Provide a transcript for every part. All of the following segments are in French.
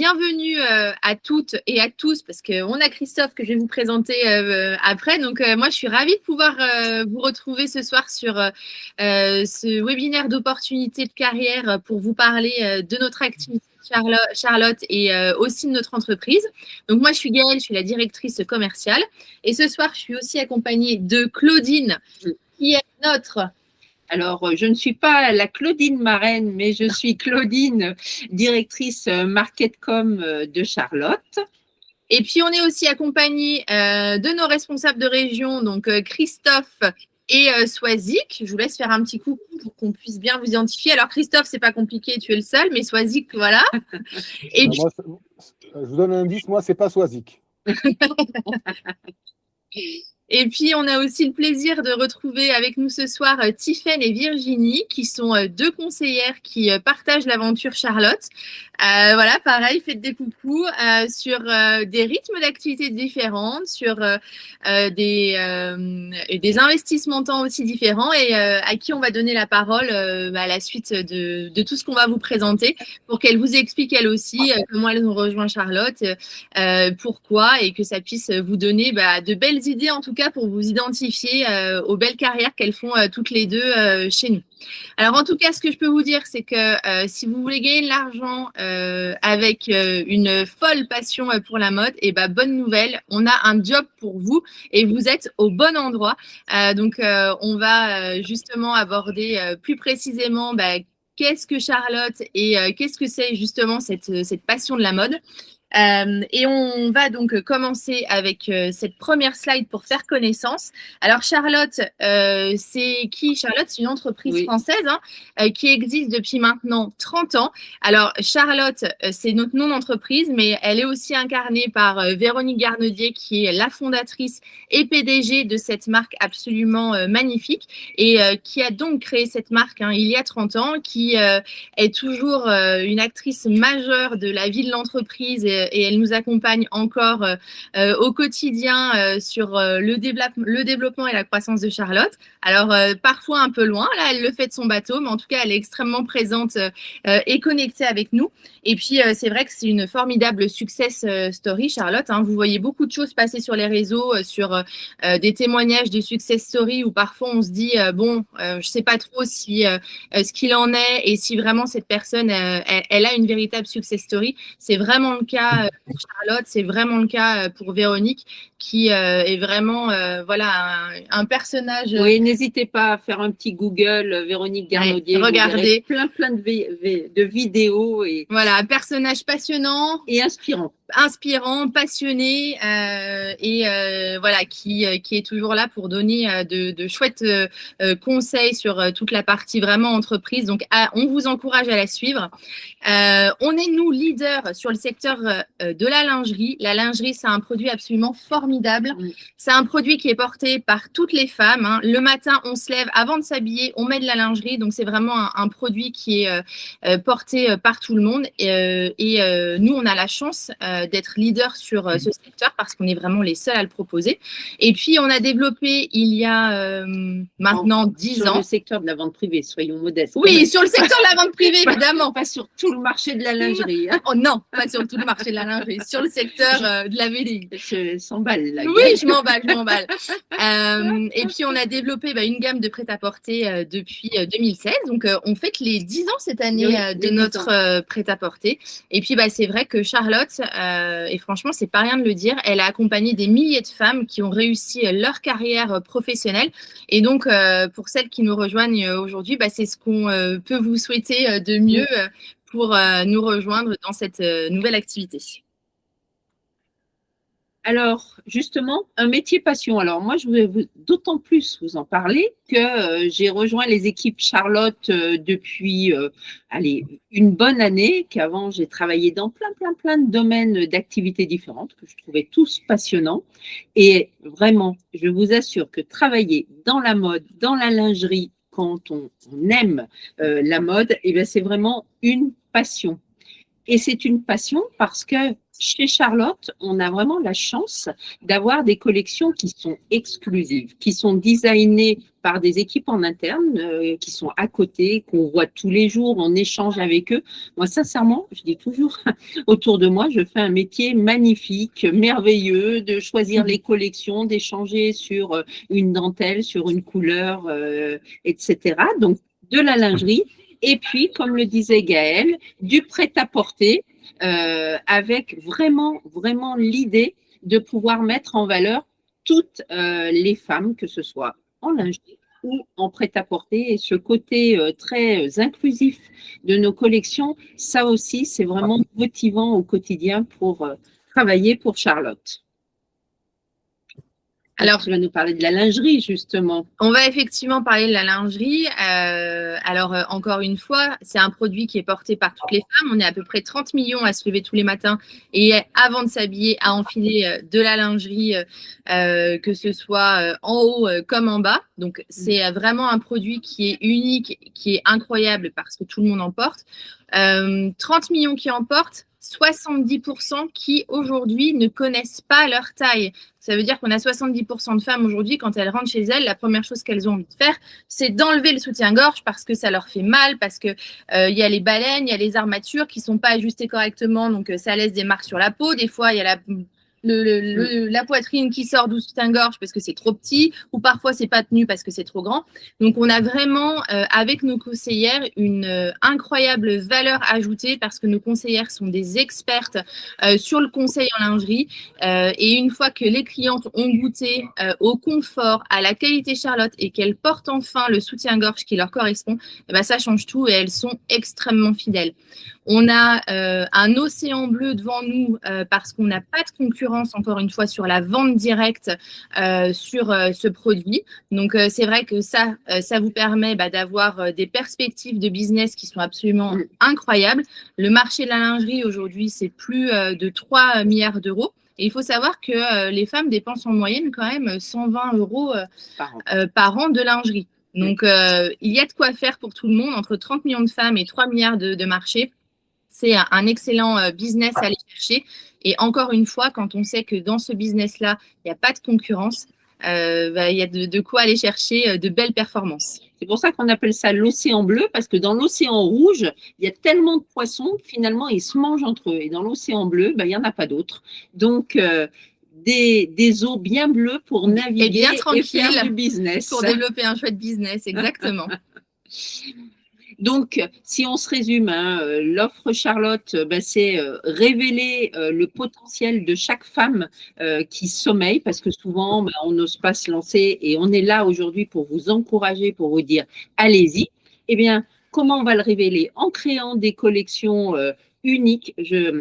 Bienvenue à toutes et à tous, parce qu'on a Christophe que je vais vous présenter après. Donc, moi, je suis ravie de pouvoir vous retrouver ce soir sur ce webinaire d'opportunités de carrière pour vous parler de notre activité Charlotte et aussi de notre entreprise. Donc, moi, je suis Gaëlle, je suis la directrice commerciale. Et ce soir, je suis aussi accompagnée de Claudine, qui est notre... Alors, je ne suis pas la Claudine marraine, mais je suis Claudine, directrice Marketcom de Charlotte. Et puis, on est aussi accompagné de nos responsables de région, donc Christophe et Swazik. Je vous laisse faire un petit coucou pour qu'on puisse bien vous identifier. Alors, Christophe, c'est pas compliqué, tu es le seul, mais Swazik, voilà. Et puis... moi, je vous donne un indice, moi, c'est pas Swazik. Et puis, on a aussi le plaisir de retrouver avec nous ce soir Tiffaine et Virginie, qui sont deux conseillères qui partagent l'aventure Charlotte. Voilà, pareil, faites des coucous sur des rythmes d'activité différents, sur des investissements temps aussi différents et à qui on va donner la parole à la suite de tout ce qu'on va vous présenter pour qu'elles vous expliquent elles aussi comment elles ont rejoint Charlotte, pourquoi et que ça puisse vous donner de belles idées en tout cas pour vous identifier aux belles carrières qu'elles font toutes les deux chez nous. Alors, en tout cas, ce que je peux vous dire, c'est que si vous voulez gagner de l'argent avec une folle passion pour la mode, et bonne nouvelle, on a un job pour vous et vous êtes au bon endroit. Donc, on va justement aborder plus précisément qu'est-ce que Charlotte et qu'est-ce que c'est justement cette passion de la mode. Et on va donc commencer avec cette première slide pour faire connaissance. Alors Charlotte, c'est qui? Charlotte, c'est une entreprise française qui existe depuis maintenant 30 ans. Alors Charlotte, c'est notre nom d'entreprise, mais elle est aussi incarnée par Véronique Garnedier, qui est la fondatrice et PDG de cette marque absolument magnifique et qui a donc créé cette marque il y a 30 ans, qui est toujours une actrice majeure de la vie de l'entreprise et elle nous accompagne encore au quotidien sur le développement et la croissance de Charlotte. Alors, parfois un peu loin, là, elle le fait de son bateau, mais en tout cas, elle est extrêmement présente et connectée avec nous. Et puis, c'est vrai que c'est une formidable success story, Charlotte. Vous voyez beaucoup de choses passer sur les réseaux, sur des témoignages de success story où parfois on se dit, je ne sais pas trop si ce qu'il en est et si vraiment cette personne, elle a une véritable success story. C'est vraiment le cas pour Charlotte, c'est vraiment le cas pour Véronique, qui est vraiment un personnage. Oui, n'hésitez pas à faire un petit Google Véronique Garnedier. Regardez plein de vidéos et voilà, un personnage passionnant et inspirant, passionné voilà qui est toujours là pour donner de chouettes conseils sur toute la partie vraiment entreprise. Donc on vous encourage à la suivre. On est nous leaders sur le secteur de la lingerie. La lingerie, c'est un produit absolument formidable. C'est un produit qui est porté par toutes les femmes. Le matin, on se lève, avant de s'habiller, on met de la lingerie. Donc c'est vraiment un produit qui est porté par tout le monde. Et nous, on a la chance d'être leader sur ce secteur parce qu'on est vraiment les seuls à le proposer. Et puis, on a développé il y a maintenant 10 ans. Sur le secteur de la vente privée, soyons modestes. Oui, sur le secteur de la vente privée, évidemment. Pas sur tout le marché de la lingerie. Oh non, pas sur tout le marché de la lingerie, sur le secteur de la VDI. Je s'emballe là. Oui, je m'emballe. Et puis, on a développé une gamme de prêt-à-porter depuis 2016. Donc, on fête les 10 ans cette année de notre prêt-à-porter. Et puis, c'est vrai que Charlotte, et franchement, c'est pas rien de le dire, elle a accompagné des milliers de femmes qui ont réussi leur carrière professionnelle. Et donc, pour celles qui nous rejoignent aujourd'hui, c'est ce qu'on peut vous souhaiter de mieux pour nous rejoindre dans cette nouvelle activité. Alors, justement, un métier passion. Alors, moi, je voulais d'autant plus vous en parler que j'ai rejoint les équipes Charlotte depuis une bonne année, qu'avant, j'ai travaillé dans plein de domaines d'activités différentes que je trouvais tous passionnants. Et vraiment, je vous assure que travailler dans la mode, dans la lingerie, quand on aime la mode, c'est vraiment une passion. Et c'est une passion parce que chez Charlotte, on a vraiment la chance d'avoir des collections qui sont exclusives, qui sont designées par des équipes en interne, qui sont à côté, qu'on voit tous les jours, on échange avec eux. Moi, sincèrement, je dis toujours autour de moi, je fais un métier magnifique, merveilleux, de choisir les collections, d'échanger sur une dentelle, sur une couleur, etc. Donc, de la lingerie. Et puis, comme le disait Gaëlle, du prêt-à-porter, avec vraiment, vraiment l'idée de pouvoir mettre en valeur toutes les femmes, que ce soit en lingerie ou en prêt-à-porter. Et ce côté très inclusif de nos collections, ça aussi, c'est vraiment motivant au quotidien pour travailler pour Charlotte. Alors, tu vas nous parler de la lingerie, justement. On va effectivement parler de la lingerie. Encore une fois, c'est un produit qui est porté par toutes les femmes. On est à peu près 30 millions à se lever tous les matins et avant de s'habiller, à enfiler de la lingerie, que ce soit en haut comme en bas. Donc, c'est vraiment un produit qui est unique, qui est incroyable parce que tout le monde en porte. 30 millions qui en portent, 70% qui aujourd'hui ne connaissent pas leur taille. Ça veut dire qu'on a 70% de femmes aujourd'hui, quand elles rentrent chez elles, la première chose qu'elles ont envie de faire, c'est d'enlever le soutien-gorge parce que ça leur fait mal, parce que y a les baleines, il y a les armatures qui sont pas ajustées correctement, donc ça laisse des marques sur la peau. Des fois, il y a la poitrine qui sort du soutien-gorge parce que c'est trop petit, ou parfois c'est pas tenu parce que c'est trop grand. Donc on a vraiment avec nos conseillères une incroyable valeur ajoutée parce que nos conseillères sont des expertes sur le conseil en lingerie, et une fois que les clientes ont goûté au confort, à la qualité Charlotte et qu'elles portent enfin le soutien-gorge qui leur correspond, ça change tout et elles sont extrêmement fidèles. On a un océan bleu devant nous parce qu'on n'a pas de concurrence, encore une fois, sur la vente directe sur ce produit. Donc, c'est vrai que ça vous permet d'avoir des perspectives de business qui sont absolument incroyables. Le marché de la lingerie, aujourd'hui, c'est plus de 3 milliards d'euros. Et il faut savoir que les femmes dépensent en moyenne quand même 120 euros par an de lingerie. Donc, il y a de quoi faire pour tout le monde. Entre 30 millions de femmes et 3 milliards de marché, c'est un excellent business à aller chercher. Et encore une fois, quand on sait que dans ce business-là, il n'y a pas de concurrence, il y a de quoi aller chercher de belles performances. C'est pour ça qu'on appelle ça l'océan bleu, parce que dans l'océan rouge, il y a tellement de poissons que finalement, ils se mangent entre eux. Et dans l'océan bleu, il n'y en a pas d'autres. Donc, des eaux bien bleues pour naviguer et bien tranquille, et faire du business. Pour développer un chouette business, exactement. Donc, si on se résume, l'offre Charlotte, c'est révéler le potentiel de chaque femme qui sommeille, parce que souvent, on n'ose pas se lancer et on est là aujourd'hui pour vous encourager, pour vous dire allez-y. Eh bien, comment on va le révéler? En créant des collections uniques.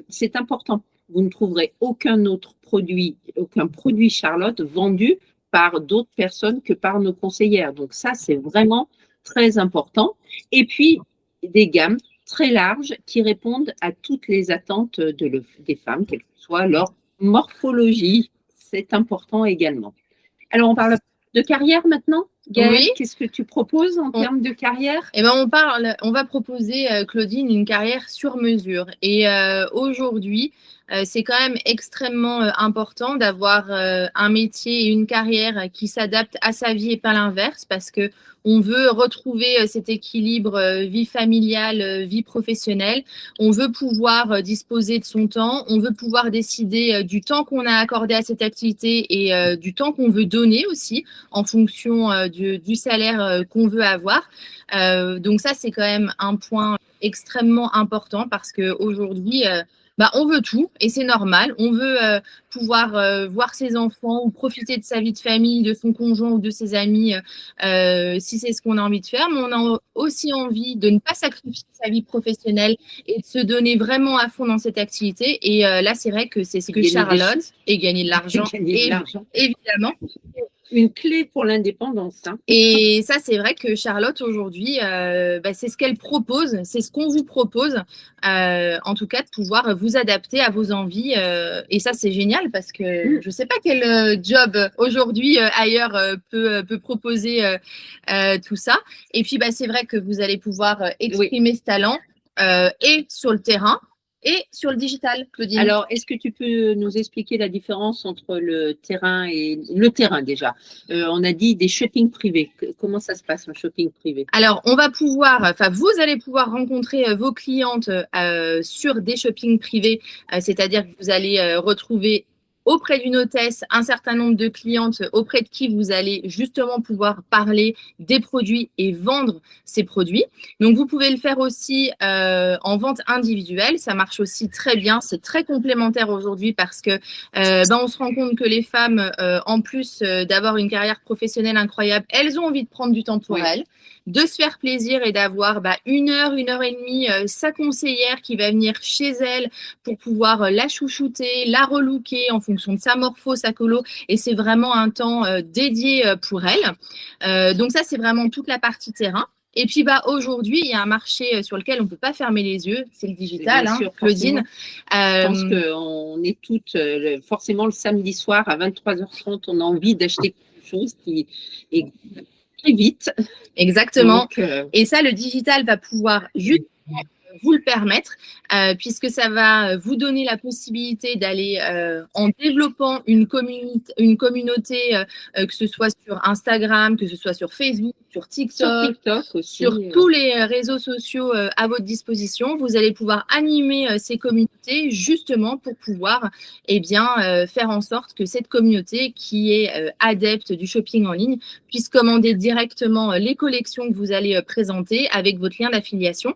C'est important. Vous ne trouverez aucun produit Charlotte vendu par d'autres personnes que par nos conseillères. Donc ça, c'est vraiment très important. Et puis, des gammes très larges qui répondent à toutes les attentes des femmes, quelle que soit leur morphologie. C'est important également. Alors, on parle de carrière maintenant. Gaëlle, oui. Qu'est-ce que tu proposes en termes de carrière? On va proposer, Claudine, une carrière sur mesure. Et aujourd'hui, c'est quand même extrêmement important d'avoir un métier et une carrière qui s'adapte à sa vie et pas l'inverse, parce que on veut retrouver cet équilibre vie familiale, vie professionnelle. On veut pouvoir disposer de son temps. On veut pouvoir décider du temps qu'on a accordé à cette activité et du temps qu'on veut donner aussi en fonction du salaire qu'on veut avoir. Donc ça, c'est quand même un point extrêmement important parce qu'aujourd'hui, on veut tout et c'est normal. On veut pouvoir voir ses enfants ou profiter de sa vie de famille, de son conjoint ou de ses amis si c'est ce qu'on a envie de faire. Mais on a aussi envie de ne pas sacrifier sa vie professionnelle et de se donner vraiment à fond dans cette activité. Et là, c'est vrai que c'est ce que Charlotte et gagner de l'argent, évidemment. Une clé pour l'indépendance. Et ça, c'est vrai que Charlotte, aujourd'hui, c'est ce qu'elle propose, c'est ce qu'on vous propose, en tout cas, de pouvoir vous adapter à vos envies. Et ça, c'est génial parce que je ne sais pas quel job aujourd'hui ailleurs peut proposer tout ça. Et puis, c'est vrai que vous allez pouvoir exprimer ce talent et sur le terrain. et sur le digital, Claudine. Alors, est-ce que tu peux nous expliquer la différence entre le terrain et le terrain déjà? On a dit des shoppings privés. Comment ça se passe, un shopping privé? Alors, vous allez pouvoir rencontrer vos clientes sur des shoppings privés, c'est-à-dire que vous allez retrouver auprès d'une hôtesse un certain nombre de clientes auprès de qui vous allez justement pouvoir parler des produits et vendre ces produits. Donc, vous pouvez le faire aussi en vente individuelle. Ça marche aussi très bien. C'est très complémentaire aujourd'hui parce que on se rend compte que les femmes, en plus d'avoir une carrière professionnelle incroyable, elles ont envie de prendre du temps pour elles, de se faire plaisir et d'avoir 1 heure, 1 heure et demie, sa conseillère qui va venir chez elle pour pouvoir la chouchouter, la relooker en fonction de sa morpho, sa colo. Et c'est vraiment un temps dédié pour elle. Donc ça, c'est vraiment toute la partie terrain. Et puis aujourd'hui, il y a un marché sur lequel on ne peut pas fermer les yeux, c'est le digital, Bien sûr, Claudine. Je pense qu'on est toutes, forcément le samedi soir à 23h30, on a envie d'acheter quelque chose qui est très vite. Exactement. Donc, et ça, le digital va pouvoir juste vous le permettre, puisque ça va vous donner la possibilité d'aller en développant une communauté, que ce soit sur Instagram, que ce soit sur Facebook, sur TikTok aussi, sur tous les réseaux sociaux à votre disposition. Vous allez pouvoir animer ces communautés justement pour pouvoir faire en sorte que cette communauté qui est adepte du shopping en ligne puisse commander directement les collections que vous allez présenter avec votre lien d'affiliation.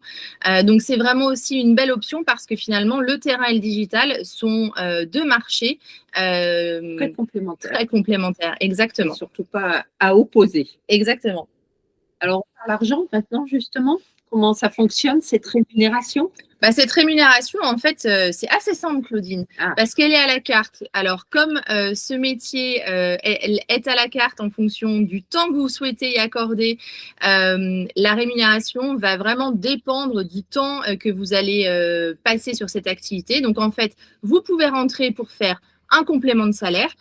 Donc, c'est vraiment aussi une belle option parce que finalement, le terrain et le digital sont deux marchés très complémentaires. Très complémentaires, exactement. Et surtout pas à opposer. Exactement. Alors, l'argent maintenant, justement, comment ça fonctionne, cette rémunération? Cette rémunération, en fait, c'est assez simple, Claudine, parce qu'elle est à la carte. Alors, comme ce métier elle est à la carte en fonction du temps que vous souhaitez y accorder, la rémunération va vraiment dépendre du temps que vous allez passer sur cette activité. Donc, en fait, vous pouvez rentrer pour faire un complément de salaire.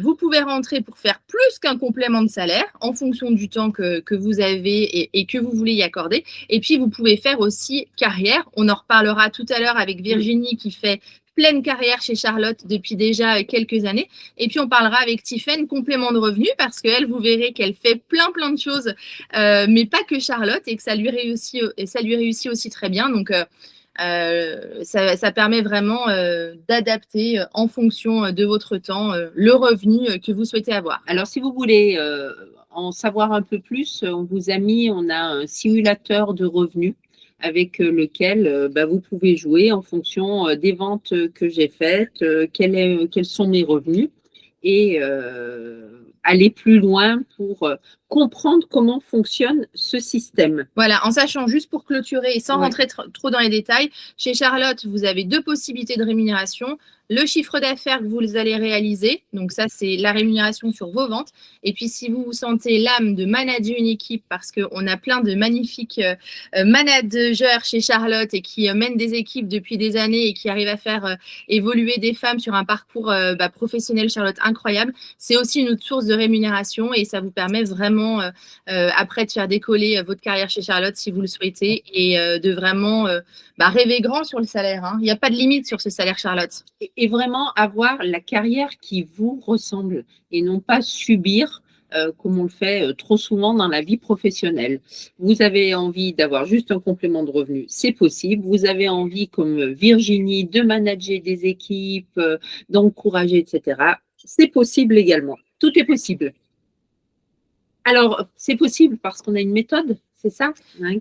Vous pouvez rentrer pour faire plus qu'un complément de salaire en fonction du temps que vous avez et que vous voulez y accorder. Et puis, vous pouvez faire aussi carrière. On en reparlera tout à l'heure avec Virginie qui fait pleine carrière chez Charlotte depuis déjà quelques années. Et puis, on parlera avec Tiffaine complément de revenus parce qu'elle, vous verrez qu'elle fait plein de choses, mais pas que Charlotte et que ça lui réussit aussi très bien. Donc, ça permet vraiment d'adapter en fonction de votre temps le revenu que vous souhaitez avoir. Alors, si vous voulez en savoir un peu plus, on a un simulateur de revenus avec lequel vous pouvez jouer en fonction des ventes que j'ai faites, quels sont mes revenus et aller plus loin pour comprendre comment fonctionne ce système. Voilà, en sachant juste pour clôturer et sans rentrer trop dans les détails, chez Charlotte, vous avez 2 possibilités de rémunération. Le chiffre d'affaires que vous allez réaliser, donc ça, c'est la rémunération sur vos ventes. Et puis, si vous vous sentez l'âme de manager une équipe, parce qu'on a plein de magnifiques managers chez Charlotte et qui mènent des équipes depuis des années et qui arrivent à faire évoluer des femmes sur un parcours professionnel Charlotte incroyable, c'est aussi une autre source de rémunération et ça vous permet vraiment après de faire décoller votre carrière chez Charlotte si vous le souhaitez et de vraiment rêver grand sur le salaire. Il n'y a pas de limite sur ce salaire Charlotte. Et vraiment avoir la carrière qui vous ressemble et non pas subir comme on le fait trop souvent dans la vie professionnelle. Vous avez envie d'avoir juste un complément de revenu, c'est possible. Vous avez envie, comme Virginie, de manager des équipes, d'encourager, etc. C'est possible également. Tout est possible. Alors, c'est possible parce qu'on a une méthode, c'est ça,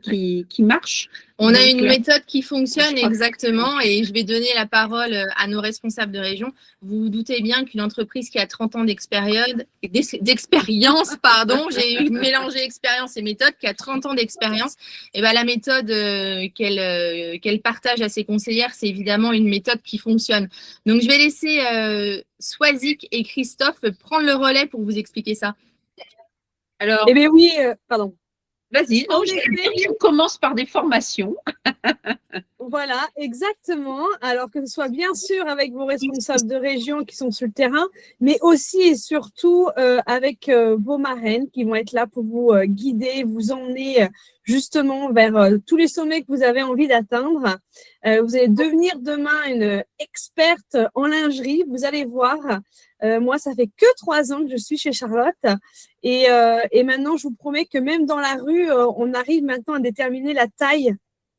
qui marche. On a une méthode qui fonctionne exactement et je vais donner la parole à nos responsables de région. Vous vous doutez bien qu'une entreprise qui a 30 ans d'expérience, j'ai mélangé expérience et méthode, qui a 30 ans d'expérience, et la méthode qu'elle partage à ses conseillères, c'est évidemment une méthode qui fonctionne. Donc, je vais laisser Swazik et Christophe prendre le relais pour vous expliquer ça. Alors, oui, pardon. Vas-y, on commence par des formations. Voilà, exactement. Alors que ce soit bien sûr avec vos responsables de région qui sont sur le terrain, mais aussi et surtout avec vos marraines qui vont être là pour vous guider, vous emmener justement vers tous les sommets que vous avez envie d'atteindre. Vous allez devenir demain une experte en lingerie. Vous allez voir. Moi, ça fait que 3 ans que je suis chez Charlotte. Et maintenant, je vous promets que même dans la rue, on arrive maintenant à déterminer la taille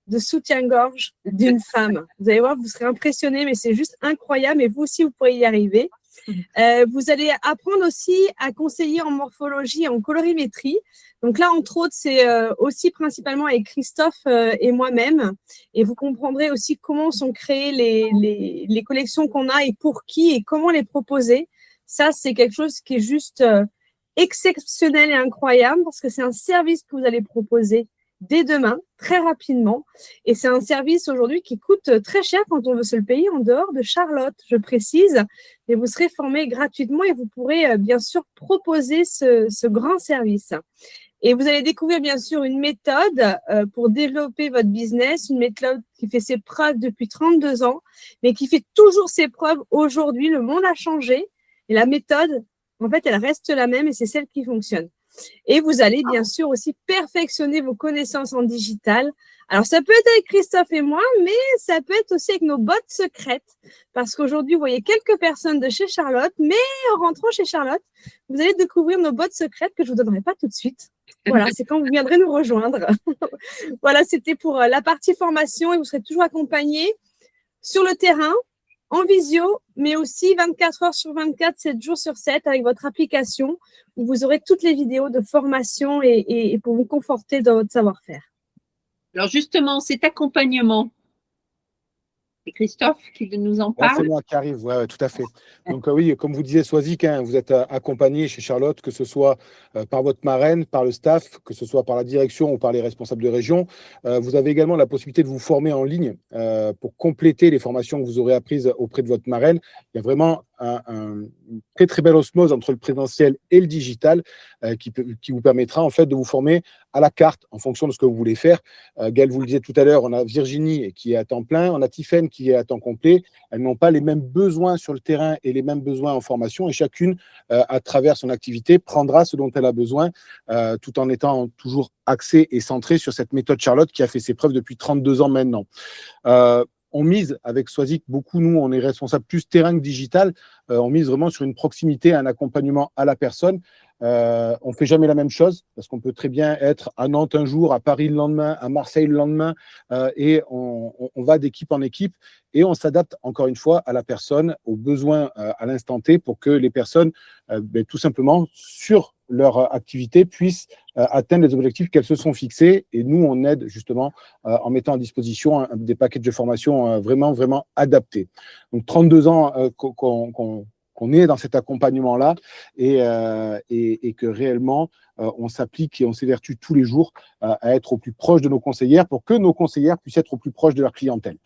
de soutien-gorge d'une femme. Vous allez voir, vous serez impressionnés, mais c'est juste incroyable et vous aussi, vous pourrez y arriver. Vous allez apprendre aussi à conseiller en morphologie et en colorimétrie. Donc là, entre autres, c'est aussi principalement avec Christophe et moi-même. Et vous comprendrez aussi comment sont créées les collections qu'on a et pour qui et comment les proposer. Ça, c'est quelque chose qui est juste exceptionnel et incroyable parce que c'est un service que vous allez proposer dès demain, très rapidement. Et c'est un service aujourd'hui qui coûte très cher quand on veut se le payer en dehors de Charlotte, je précise. Et vous serez formé gratuitement et vous pourrez bien sûr proposer ce grand service. Et vous allez découvrir bien sûr une méthode pour développer votre business, une méthode qui fait ses preuves depuis 32 ans, mais qui fait toujours ses preuves aujourd'hui. Le monde a changé et la méthode, en fait, elle reste la même et c'est celle qui fonctionne. Et vous allez bien sûr aussi perfectionner vos connaissances en digital. Alors, ça peut être avec Christophe et moi, mais ça peut être aussi avec nos bots secrètes. Parce qu'aujourd'hui, vous voyez quelques personnes de chez Charlotte, mais en rentrant chez Charlotte, vous allez découvrir nos bots secrètes que je ne vous donnerai pas tout de suite. Voilà, c'est quand vous viendrez nous rejoindre. Voilà, c'était pour la partie formation et vous serez toujours accompagnés sur le terrain, en visio, mais aussi 24 heures sur 24, 7 jours sur 7 avec votre application où vous aurez toutes les vidéos de formation et pour vous conforter dans votre savoir-faire. Alors justement, cet accompagnement, c'est Christophe qui nous en parle. C'est moi qui arrive, ouais, tout à fait. Donc oui, comme vous disiez, Swazik, hein, vous êtes accompagné chez Charlotte, que ce soit par votre marraine, par le staff, que ce soit par la direction ou par les responsables de région. Vous avez également la possibilité de vous former en ligne pour compléter les formations que vous aurez apprises auprès de votre marraine. Il y a vraiment une très très belle osmose entre le présentiel et le digital qui vous permettra en fait de vous former à la carte en fonction de ce que vous voulez faire. Gaël vous le disait tout à l'heure, on a Virginie qui est à temps plein, on a Tiffaine qui est à temps complet. Elles n'ont pas les mêmes besoins sur le terrain et les mêmes besoins en formation et chacune, à travers son activité, prendra ce dont elle a besoin tout en étant toujours axée et centrée sur cette méthode Charlotte qui a fait ses preuves depuis 32 ans maintenant. On mise avec Swazik beaucoup, nous, on est responsable plus terrain que digital. On mise vraiment sur une proximité, un accompagnement à la personne. On ne fait jamais la même chose parce qu'on peut très bien être à Nantes un jour, à Paris le lendemain, à Marseille le lendemain et on va d'équipe en équipe et on s'adapte encore une fois à la personne, aux besoins à l'instant T pour que les personnes, tout simplement, sur leur activité, puissent atteindre les objectifs qu'elles se sont fixés. Et nous, on aide justement en mettant à disposition des packages de formation vraiment, vraiment adaptés. Donc, 32 ans qu'on est dans cet accompagnement-là et que réellement, on s'applique et on s'évertue tous les jours à être au plus proche de nos conseillères pour que nos conseillères puissent être au plus proche de leur clientèle.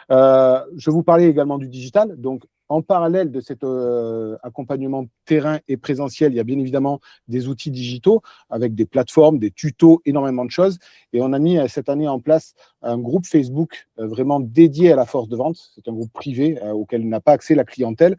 Je vous parlais également du digital. Donc, en parallèle de cet accompagnement terrain et présentiel, il y a bien évidemment des outils digitaux avec des plateformes, des tutos, énormément de choses. Et on a mis cette année en place un groupe Facebook vraiment dédié à la force de vente. C'est un groupe privé auquel n'a pas accès la clientèle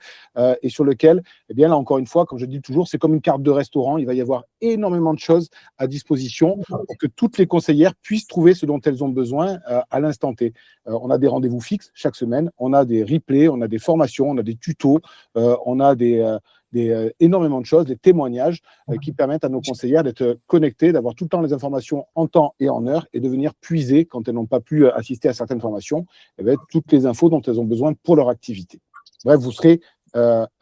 et sur lequel, eh bien là encore une fois, comme je dis toujours, c'est comme une carte de restaurant. Il va y avoir énormément de choses à disposition pour que toutes les conseillères puissent trouver ce dont elles ont besoin à l'instant T. On a des rendez-vous fixes chaque semaine, on a des replays, on a des formations, on a des tutos, on a énormément de choses, des témoignages qui permettent à nos conseillères d'être connectées, d'avoir tout le temps les informations en temps et en heure et de venir puiser, quand elles n'ont pas pu assister à certaines formations, toutes les infos dont elles ont besoin pour leur activité. Bref, vous serez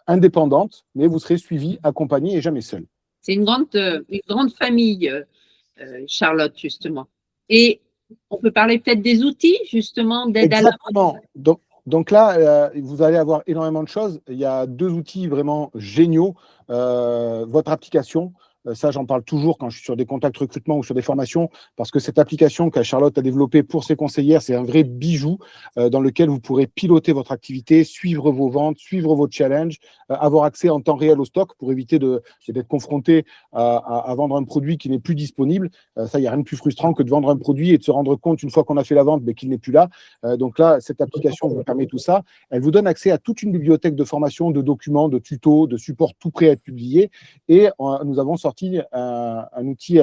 indépendante, mais vous serez suivie, accompagnée et jamais seule. C'est une grande famille, Charlotte, justement. Et on peut parler peut-être des outils, justement, d'aide à la vente. Donc là, vous allez avoir énormément de choses. Il y a 2 outils vraiment géniaux. Votre application, Ça, j'en parle toujours quand je suis sur des contacts recrutement ou sur des formations, parce que cette application que Charlotte a développée pour ses conseillères, c'est un vrai bijou dans lequel vous pourrez piloter votre activité, suivre vos ventes, suivre vos challenges, avoir accès en temps réel au stock pour éviter d'être confronté à vendre un produit qui n'est plus disponible. Ça, il n'y a rien de plus frustrant que de vendre un produit et de se rendre compte une fois qu'on a fait la vente qu'il n'est plus là. Donc là, cette application vous permet tout ça. Elle vous donne accès à toute une bibliothèque de formation, de documents, de tutos, de supports tout prêts à être publiés. Et nous avons sorti un outil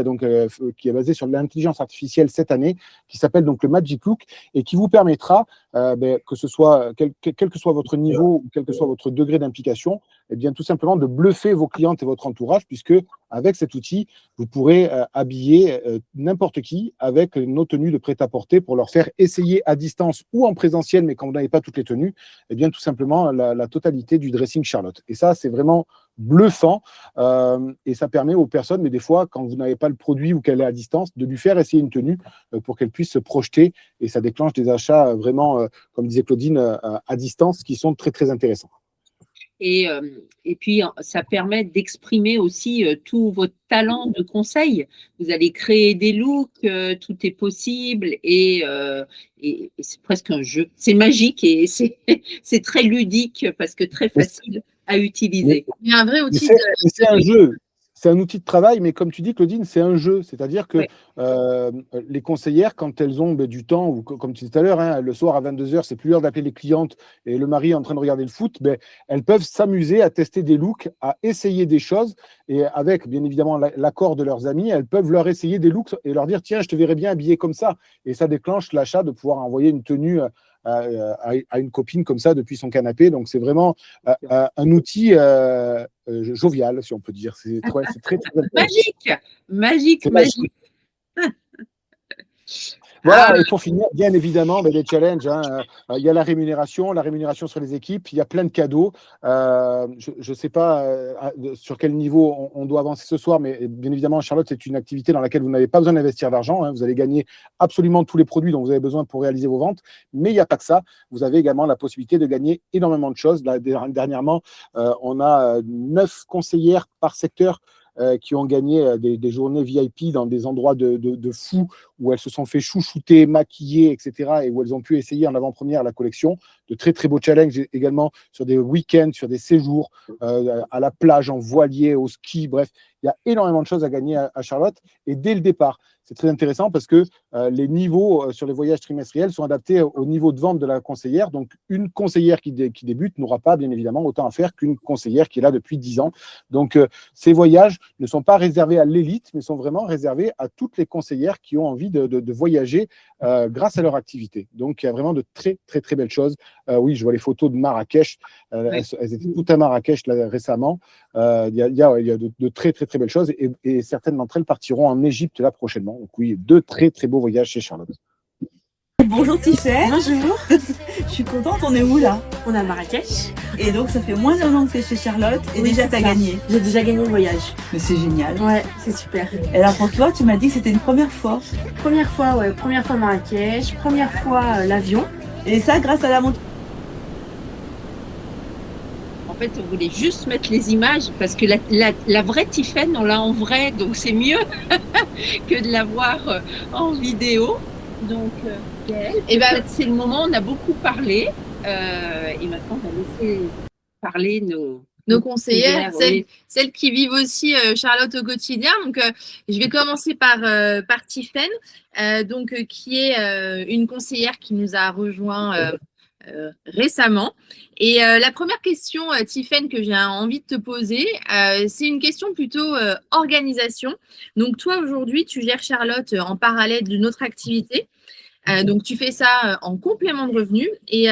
qui est basé sur l'intelligence artificielle cette année, qui s'appelle donc le Magic Look et qui vous permettra, que ce soit quel que soit votre niveau ou quel que soit votre degré d'implication, eh bien tout simplement de bluffer vos clientes et votre entourage, puisque avec cet outil, vous pourrez habiller n'importe qui avec nos tenues de prêt-à-porter pour leur faire essayer à distance ou en présentiel, mais quand vous n'avez pas toutes les tenues, eh bien tout simplement la totalité du dressing Charlotte. Et ça, c'est vraiment bluffant et ça permet aux personnes, mais des fois, quand vous n'avez pas le produit ou qu'elle est à distance, de lui faire essayer une tenue pour qu'elle puisse se projeter et ça déclenche des achats vraiment, comme disait Claudine, à distance qui sont très, très intéressants. Et puis, ça permet d'exprimer aussi tout votre talent de conseil. Vous allez créer des looks, tout est possible et c'est presque un jeu. C'est magique et c'est très ludique parce que très facile à utiliser. Il y a un vrai outil. C'est un jeu. C'est un outil de travail, mais comme tu dis, Claudine, c'est un jeu. C'est-à-dire que les conseillères, quand elles ont du temps, ou comme tu disais tout à l'heure, le soir à 22h, c'est plus l'heure d'appeler les clientes et le mari est en train de regarder le foot, elles peuvent s'amuser à tester des looks, à essayer des choses. Et avec, bien évidemment, l'accord de leurs amis, elles peuvent leur essayer des looks et leur dire, tiens, je te verrais bien habillé comme ça. Et ça déclenche l'achat de pouvoir envoyer une tenue à une copine comme ça depuis son canapé. Donc, c'est vraiment un outil jovial, si on peut dire. C'est très, très magique. Voilà, et pour finir, bien évidemment, les challenges. Il y a la rémunération sur les équipes, il y a plein de cadeaux. Je ne sais pas sur quel niveau on doit avancer ce soir, mais bien évidemment, Charlotte, c'est une activité dans laquelle vous n'avez pas besoin d'investir d'argent. Vous allez gagner absolument tous les produits dont vous avez besoin pour réaliser vos ventes. Mais il n'y a pas que ça. Vous avez également la possibilité de gagner énormément de choses. Là, dernièrement, on a 9 conseillères par secteur qui ont gagné des journées VIP dans des endroits de fous où elles se sont fait chouchouter, maquiller, etc. et où elles ont pu essayer en avant-première la collection. De très, très beaux challenges également sur des week-ends, sur des séjours, à la plage, en voilier, au ski, bref. Il y a énormément de choses à gagner à Charlotte. Et dès le départ, c'est très intéressant parce que les niveaux sur les voyages trimestriels sont adaptés au niveau de vente de la conseillère. Donc, une conseillère qui débute n'aura pas, bien évidemment, autant à faire qu'une conseillère qui est là depuis 10 ans. Donc, ces voyages ne sont pas réservés à l'élite, mais sont vraiment réservés à toutes les conseillères qui ont envie de voyager grâce à leur activité. Donc, il y a vraiment de très, très, très belles choses. Oui, je vois les photos de Marrakech. Elles étaient toutes à Marrakech là, récemment. Il y a de très, très, très belles choses et certaines d'entre elles partiront en Égypte là prochainement. Donc oui, 2 très, très beaux voyages chez Charlotte. Bonjour Tiffany. Bonjour. Je suis contente, on est où là? On est à Marrakech. Et donc ça fait moins d'un an que tu es chez Charlotte et Oui, déjà c'est tu as ça. gagné. J'ai déjà gagné le voyage. Mais c'est génial. Ouais, c'est super. Et là pour toi, tu m'as dit que c'était une première fois. Première fois Marrakech, première fois l'avion. Et ça grâce à la montre. En fait, on voulait juste mettre les images parce que la vraie Tiffany, on l'a en vrai, donc c'est mieux que de la voir en vidéo. Donc, c'est le moment, on a beaucoup parlé et maintenant on va laisser parler nos conseillères, oui. celles qui vivent aussi Charlotte au quotidien. Donc, je vais commencer par Tiffany, qui est une conseillère qui nous a rejoint récemment. Et la première question, Tiffany, que j'ai envie de te poser, c'est une question plutôt organisation. Donc, toi, aujourd'hui, tu gères Charlotte en parallèle d'une autre activité. Donc, tu fais ça en complément de revenus et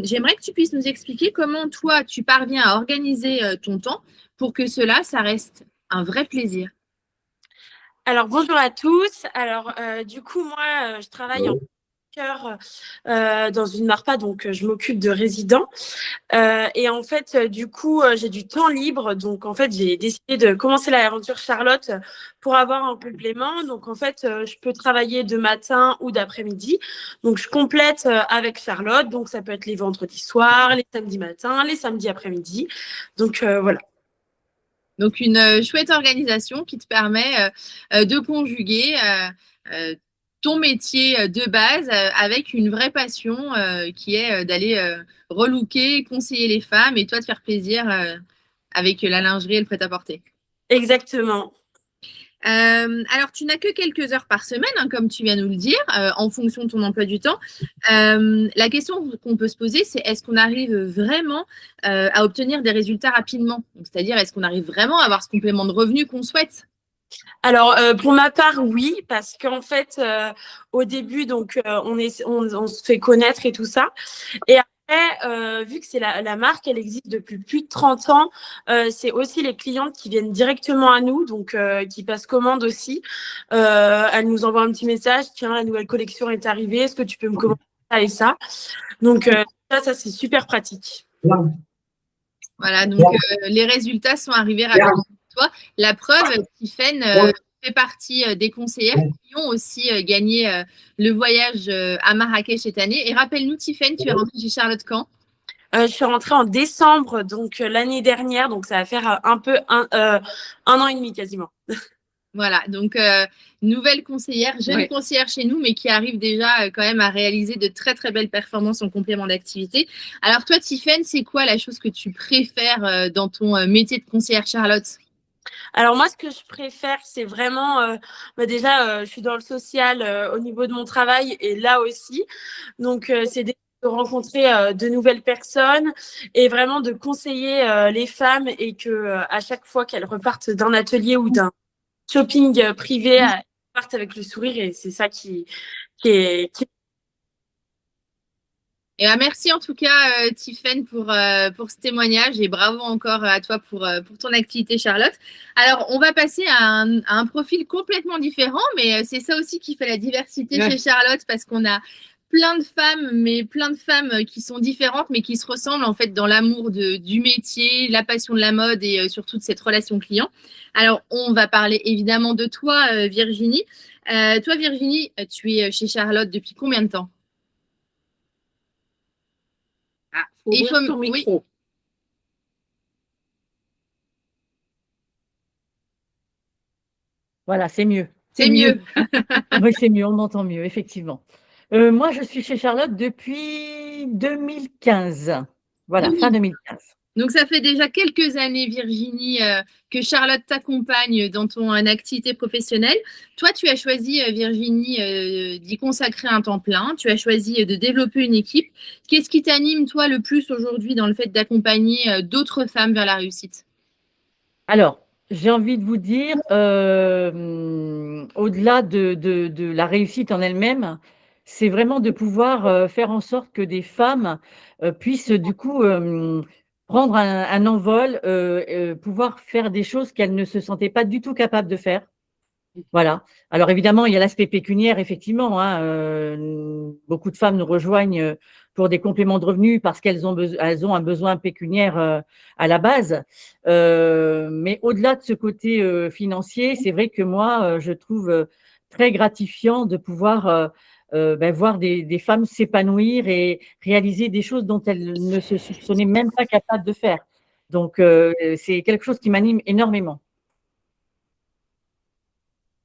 j'aimerais que tu puisses nous expliquer comment toi, tu parviens à organiser ton temps pour que ça reste un vrai plaisir. Alors, bonjour à tous. Alors, du coup, moi, je travaille en dans une MARPA, donc je m'occupe de résidents. Et en fait, du coup, j'ai du temps libre. Donc, en fait, j'ai décidé de commencer l'aventure Charlotte pour avoir un complément. Donc, en fait, je peux travailler de matin ou d'après-midi. Donc, je complète avec Charlotte. Donc, ça peut être les vendredis soirs, les samedis matins, les samedis après-midi. Donc, voilà. Donc, une chouette organisation qui te permet de conjuguer ton métier de base avec une vraie passion qui est d'aller relooker, conseiller les femmes et toi de faire plaisir avec la lingerie et le prêt-à-porter. Exactement. Alors, tu n'as que quelques heures par semaine, hein, comme tu viens de nous le dire, en fonction de ton emploi du temps. La question qu'on peut se poser, c'est est-ce qu'on arrive vraiment à obtenir des résultats rapidement? C'est-à-dire, est-ce qu'on arrive vraiment à avoir ce complément de revenu qu'on souhaite? Alors, pour ma part, oui, parce qu'en fait, au début, donc, on se fait connaître et tout ça. Et après, vu que c'est la marque, elle existe depuis plus de 30 ans, c'est aussi les clientes qui viennent directement à nous, donc qui passent commande aussi. Elles nous envoient un petit message, tiens, la nouvelle collection est arrivée, est-ce que tu peux me commander ça et ça? Donc, ça c'est super pratique. Voilà, donc les résultats sont arrivés rapidement pour toi. La preuve, Tiffaine fait partie des conseillères qui ont aussi gagné le voyage à Marrakech cette année. Et rappelle-nous, Tiffaine, tu es rentrée chez Charlotte quand? Je suis rentrée en décembre, donc l'année dernière, donc ça va faire un an et demi quasiment. Voilà, donc nouvelle conseillère, jeune conseillère chez nous, mais qui arrive déjà quand même à réaliser de très très belles performances en complément d'activité. Alors toi, Tiffaine, c'est quoi la chose que tu préfères dans ton métier de conseillère Charlotte? Alors moi, ce que je préfère, c'est vraiment, déjà, je suis dans le social au niveau de mon travail et là aussi. Donc, c'est de rencontrer de nouvelles personnes et vraiment de conseiller les femmes et que à chaque fois qu'elles repartent d'un atelier ou d'un shopping privé, elles partent avec le sourire et c'est ça qui est… Et merci en tout cas, Tiffaine, pour ce témoignage et bravo encore à toi pour ton activité, Charlotte. Alors, on va passer à un profil complètement différent, mais c'est ça aussi qui fait la diversité chez Charlotte parce qu'on a plein de femmes, mais plein de femmes qui sont différentes, mais qui se ressemblent en fait dans l'amour du métier, la passion de la mode et surtout de cette relation client. Alors, on va parler évidemment de toi, Virginie. Toi, Virginie, tu es chez Charlotte depuis combien de temps? Il faut ton micro. Voilà, c'est mieux. C'est mieux. Oui, c'est mieux, on m'entend mieux, effectivement. Moi, je suis chez Charlotte depuis 2015. Voilà, fin 2015. Donc, ça fait déjà quelques années, Virginie, que Charlotte t'accompagne dans ton activité professionnelle. Toi, tu as choisi, Virginie, d'y consacrer un temps plein. Tu as choisi de développer une équipe. Qu'est-ce qui t'anime, toi, le plus aujourd'hui dans le fait d'accompagner d'autres femmes vers la réussite? Alors, j'ai envie de vous dire, au-delà de la réussite en elle-même, c'est vraiment de pouvoir faire en sorte que des femmes puissent du coup prendre un envol, pouvoir faire des choses qu'elles ne se sentaient pas du tout capables de faire. Voilà. Alors évidemment, il y a l'aspect pécuniaire, effectivement, hein, beaucoup de femmes nous rejoignent pour des compléments de revenus parce qu'elles ont un besoin pécuniaire à la base. Mais au-delà de ce côté financier, c'est vrai que moi, je trouve très gratifiant de pouvoir voir des femmes s'épanouir et réaliser des choses dont elles ne se soupçonnaient même pas capables de faire. Donc, c'est quelque chose qui m'anime énormément.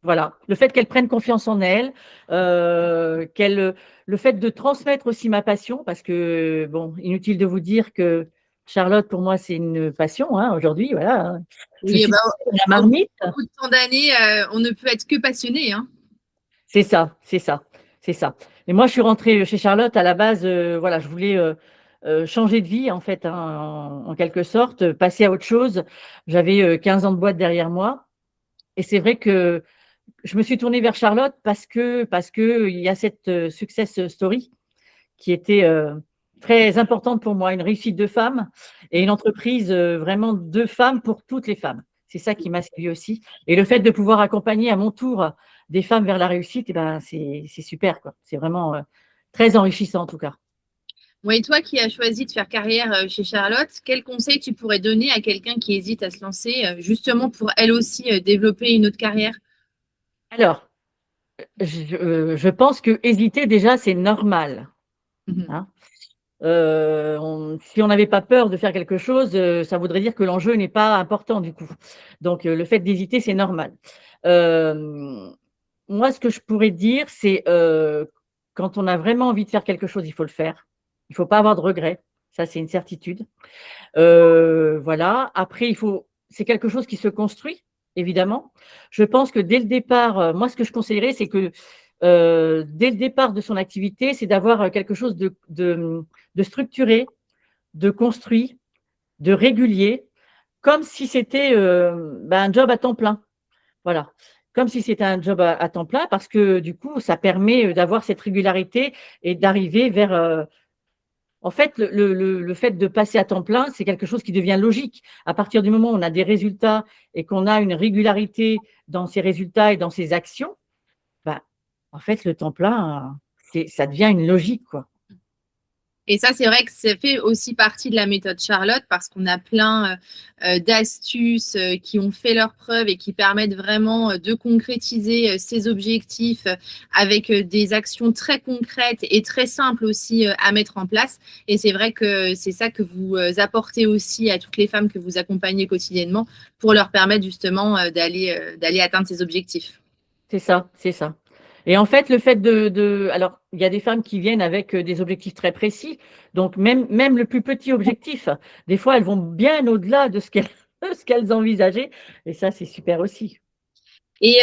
Voilà, le fait qu'elles prennent confiance en elles, le fait de transmettre aussi ma passion, parce que, bon, inutile de vous dire que Charlotte, pour moi, c'est une passion, hein, aujourd'hui, voilà. Je suis la marmite. Beaucoup de temps d'années, on ne peut être que passionné, hein. C'est ça, c'est ça, c'est ça. Et moi, je suis rentrée chez Charlotte à la base, voilà, je voulais changer de vie, en fait, hein, en quelque sorte, passer à autre chose. J'avais 15 ans de boîte derrière moi. Et c'est vrai que je me suis tournée vers Charlotte parce que il y a cette success story qui était très importante pour moi, une réussite de femme et une entreprise vraiment de femmes pour toutes les femmes. C'est ça qui m'a séduit aussi. Et le fait de pouvoir accompagner à mon tour des femmes vers la réussite, eh ben, c'est super, quoi. C'est vraiment très enrichissant en tout cas. Oui, et toi qui as choisi de faire carrière chez Charlotte, quel conseil tu pourrais donner à quelqu'un qui hésite à se lancer justement pour elle aussi développer une autre carrière? Alors, je pense que hésiter déjà, c'est normal. Hein. Si on n'avait pas peur de faire quelque chose, ça voudrait dire que l'enjeu n'est pas important du coup. Donc, le fait d'hésiter, c'est normal. Moi, ce que je pourrais dire, c'est quand on a vraiment envie de faire quelque chose, il faut le faire. Il ne faut pas avoir de regrets. Ça, c'est une certitude. Voilà. Après, c'est quelque chose qui se construit, évidemment. Je pense que dès le départ, moi, ce que je conseillerais, c'est que dès le départ de son activité, c'est d'avoir quelque chose de structuré, de construit, de régulier, comme si c'était un job à temps plein. Voilà. Comme si c'était un job à temps plein, parce que du coup, ça permet d'avoir cette régularité et d'arriver vers. En fait, le fait de passer à temps plein, c'est quelque chose qui devient logique. À partir du moment où on a des résultats et qu'on a une régularité dans ces résultats et dans ces actions, bah, en fait, le temps plein, ça devient une logique, quoi. Et ça, c'est vrai que ça fait aussi partie de la méthode Charlotte parce qu'on a plein d'astuces qui ont fait leurs preuves et qui permettent vraiment de concrétiser ces objectifs avec des actions très concrètes et très simples aussi à mettre en place. Et c'est vrai que c'est ça que vous apportez aussi à toutes les femmes que vous accompagnez quotidiennement pour leur permettre justement d'aller atteindre ces objectifs. C'est ça, c'est ça. Et en fait, le fait alors, il y a des femmes qui viennent avec des objectifs très précis. Donc, même le plus petit objectif, des fois, elles vont bien au-delà de ce qu'elles envisageaient. Et ça, c'est super aussi. Et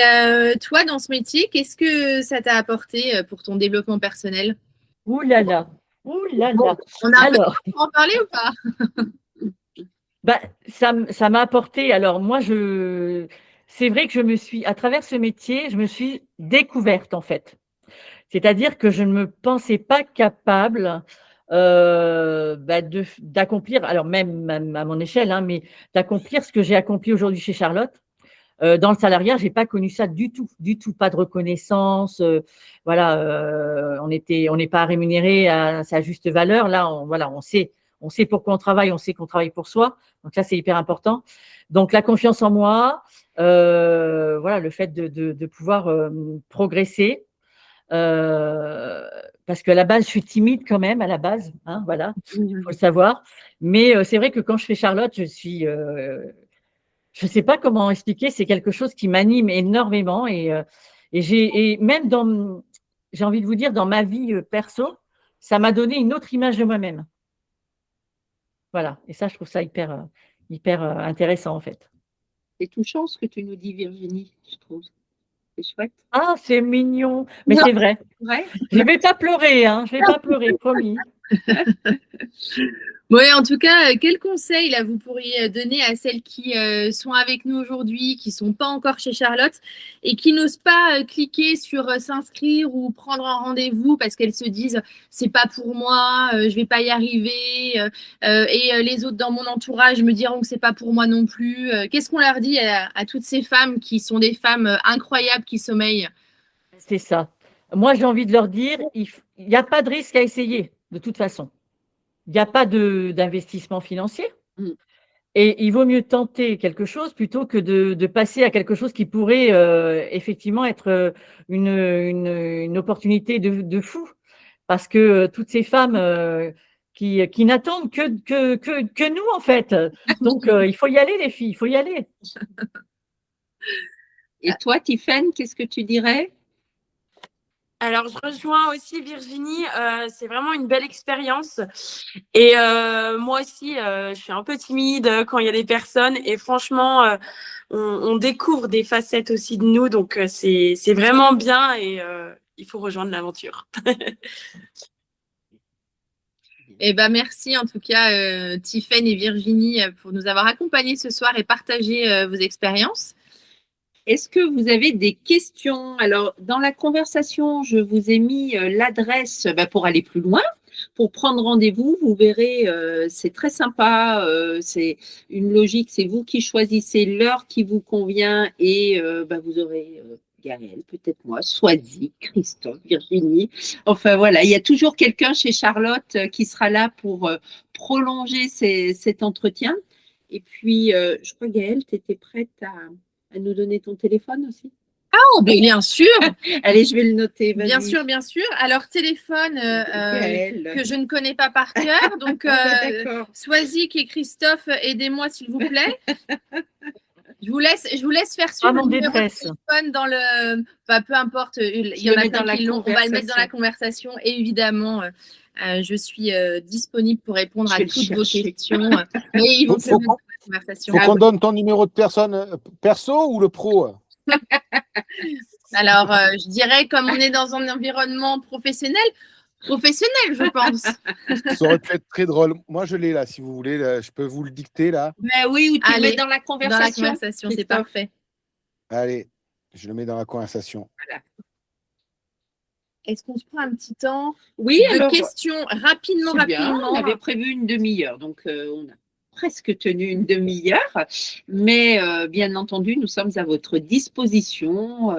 toi, dans ce métier, qu'est-ce que ça t'a apporté pour ton développement personnel? Ouh là là, ouh là Bon, là. on a un peu de Alors, temps pour en parler ou pas? ça m'a apporté. Alors, moi, c'est vrai que à travers ce métier, je me suis découverte, en fait. C'est-à-dire que je ne me pensais pas capable d'accomplir, alors même à mon échelle, hein, mais d'accomplir ce que j'ai accompli aujourd'hui chez Charlotte. Dans le salariat, j'ai pas connu ça du tout, pas de reconnaissance. Voilà, on n'est pas rémunéré à sa juste valeur. Là, on sait pourquoi on travaille, on sait qu'on travaille pour soi. Donc ça, c'est hyper important. Donc la confiance en moi, voilà, le fait de pouvoir progresser. Parce qu'à la base, je suis timide quand même, à la base, hein, voilà, il faut le savoir. Mais c'est vrai que quand je fais Charlotte, je ne sais pas comment expliquer, c'est quelque chose qui m'anime énormément. Et même j'ai envie de vous dire, dans ma vie perso, ça m'a donné une autre image de moi-même. Voilà, et ça, je trouve ça hyper intéressant en fait. C'est touchant ce que tu nous dis, Virginie, je trouve. C'est chouette. Ah, c'est mignon, mais c'est vrai. Ouais. Je ne vais pas pleurer, hein, je ne vais pas pleurer, promis. Oui, en tout cas, quel conseil là, vous pourriez donner à celles qui sont avec nous aujourd'hui, qui ne sont pas encore chez Charlotte et qui n'osent pas cliquer sur s'inscrire ou prendre un rendez-vous parce qu'elles se disent c'est pas pour moi, je vais pas y arriver et les autres dans mon entourage me diront que c'est pas pour moi non plus. Qu'est-ce qu'on leur dit à toutes ces femmes qui sont des femmes incroyables qui sommeillent? C'est ça. Moi, j'ai envie de leur dire, il n'y a pas de risque à essayer, de toute façon. Il n'y a pas d'investissement financier. Mm. Et il vaut mieux tenter quelque chose plutôt que de passer à quelque chose qui pourrait effectivement être une opportunité de fou. Parce que toutes ces femmes qui n'attendent que nous, en fait. Donc, il faut y aller, les filles, il faut y aller. Et toi, Tiffaine, qu'est-ce que tu dirais? Alors, je rejoins aussi Virginie. C'est vraiment une belle expérience. Et moi aussi, je suis un peu timide quand il y a des personnes. Et franchement, on découvre des facettes aussi de nous. Donc, c'est vraiment bien et il faut rejoindre l'aventure. Eh ben, merci en tout cas, Tiffaine et Virginie, pour nous avoir accompagnés ce soir et partager vos expériences. Est-ce que vous avez des questions? Alors, dans la conversation, je vous ai mis l'adresse pour aller plus loin, pour prendre rendez-vous. Vous verrez, c'est très sympa. C'est une logique, c'est vous qui choisissez l'heure qui vous convient et vous aurez Gaëlle, peut-être moi, Swazik, Christophe, Virginie. Enfin voilà, il y a toujours quelqu'un chez Charlotte qui sera là pour prolonger cet entretien. Et puis, je crois, Gaëlle, tu étais prête à nous donner ton téléphone aussi? Oh, mais bien sûr, Allez, je vais le noter. Vas-y. bien sûr, bien sûr. Alors, téléphone Nickel. que je ne connais pas par cœur. Donc, D'accord. Swazik et Christophe, aidez-moi s'il vous plaît. Je vous laisse faire Pas suivre mon le numéro de détresse. téléphone dans le. Enfin, peu importe, il Je y en le a mets plein dans la qui l'ont. On va le mettre dans la conversation. conversation. Et évidemment, je suis disponible pour répondre Je à vais le toutes vos chercher. questions. Mais ils vont se Faut mettre dans la conversation. Faut qu'on donne ton numéro de personne perso ou le pro? Alors, je dirais, comme on est dans un environnement professionnel, je pense. Ça aurait pu être très drôle. Moi, je l'ai là, si vous voulez. Là, je peux vous le dicter là. Ben oui, ou tu le Allez, mets dans la Dans la conversation. conversation, c'est Christophe. parfait. Allez, je le mets dans la conversation. Est-ce qu'on se prend un petit temps Oui, de alors, questions rapidement, c'est bien. rapidement. On avait prévu une demi-heure, donc on a presque tenu une demi-heure. Mais bien entendu, nous sommes à votre disposition,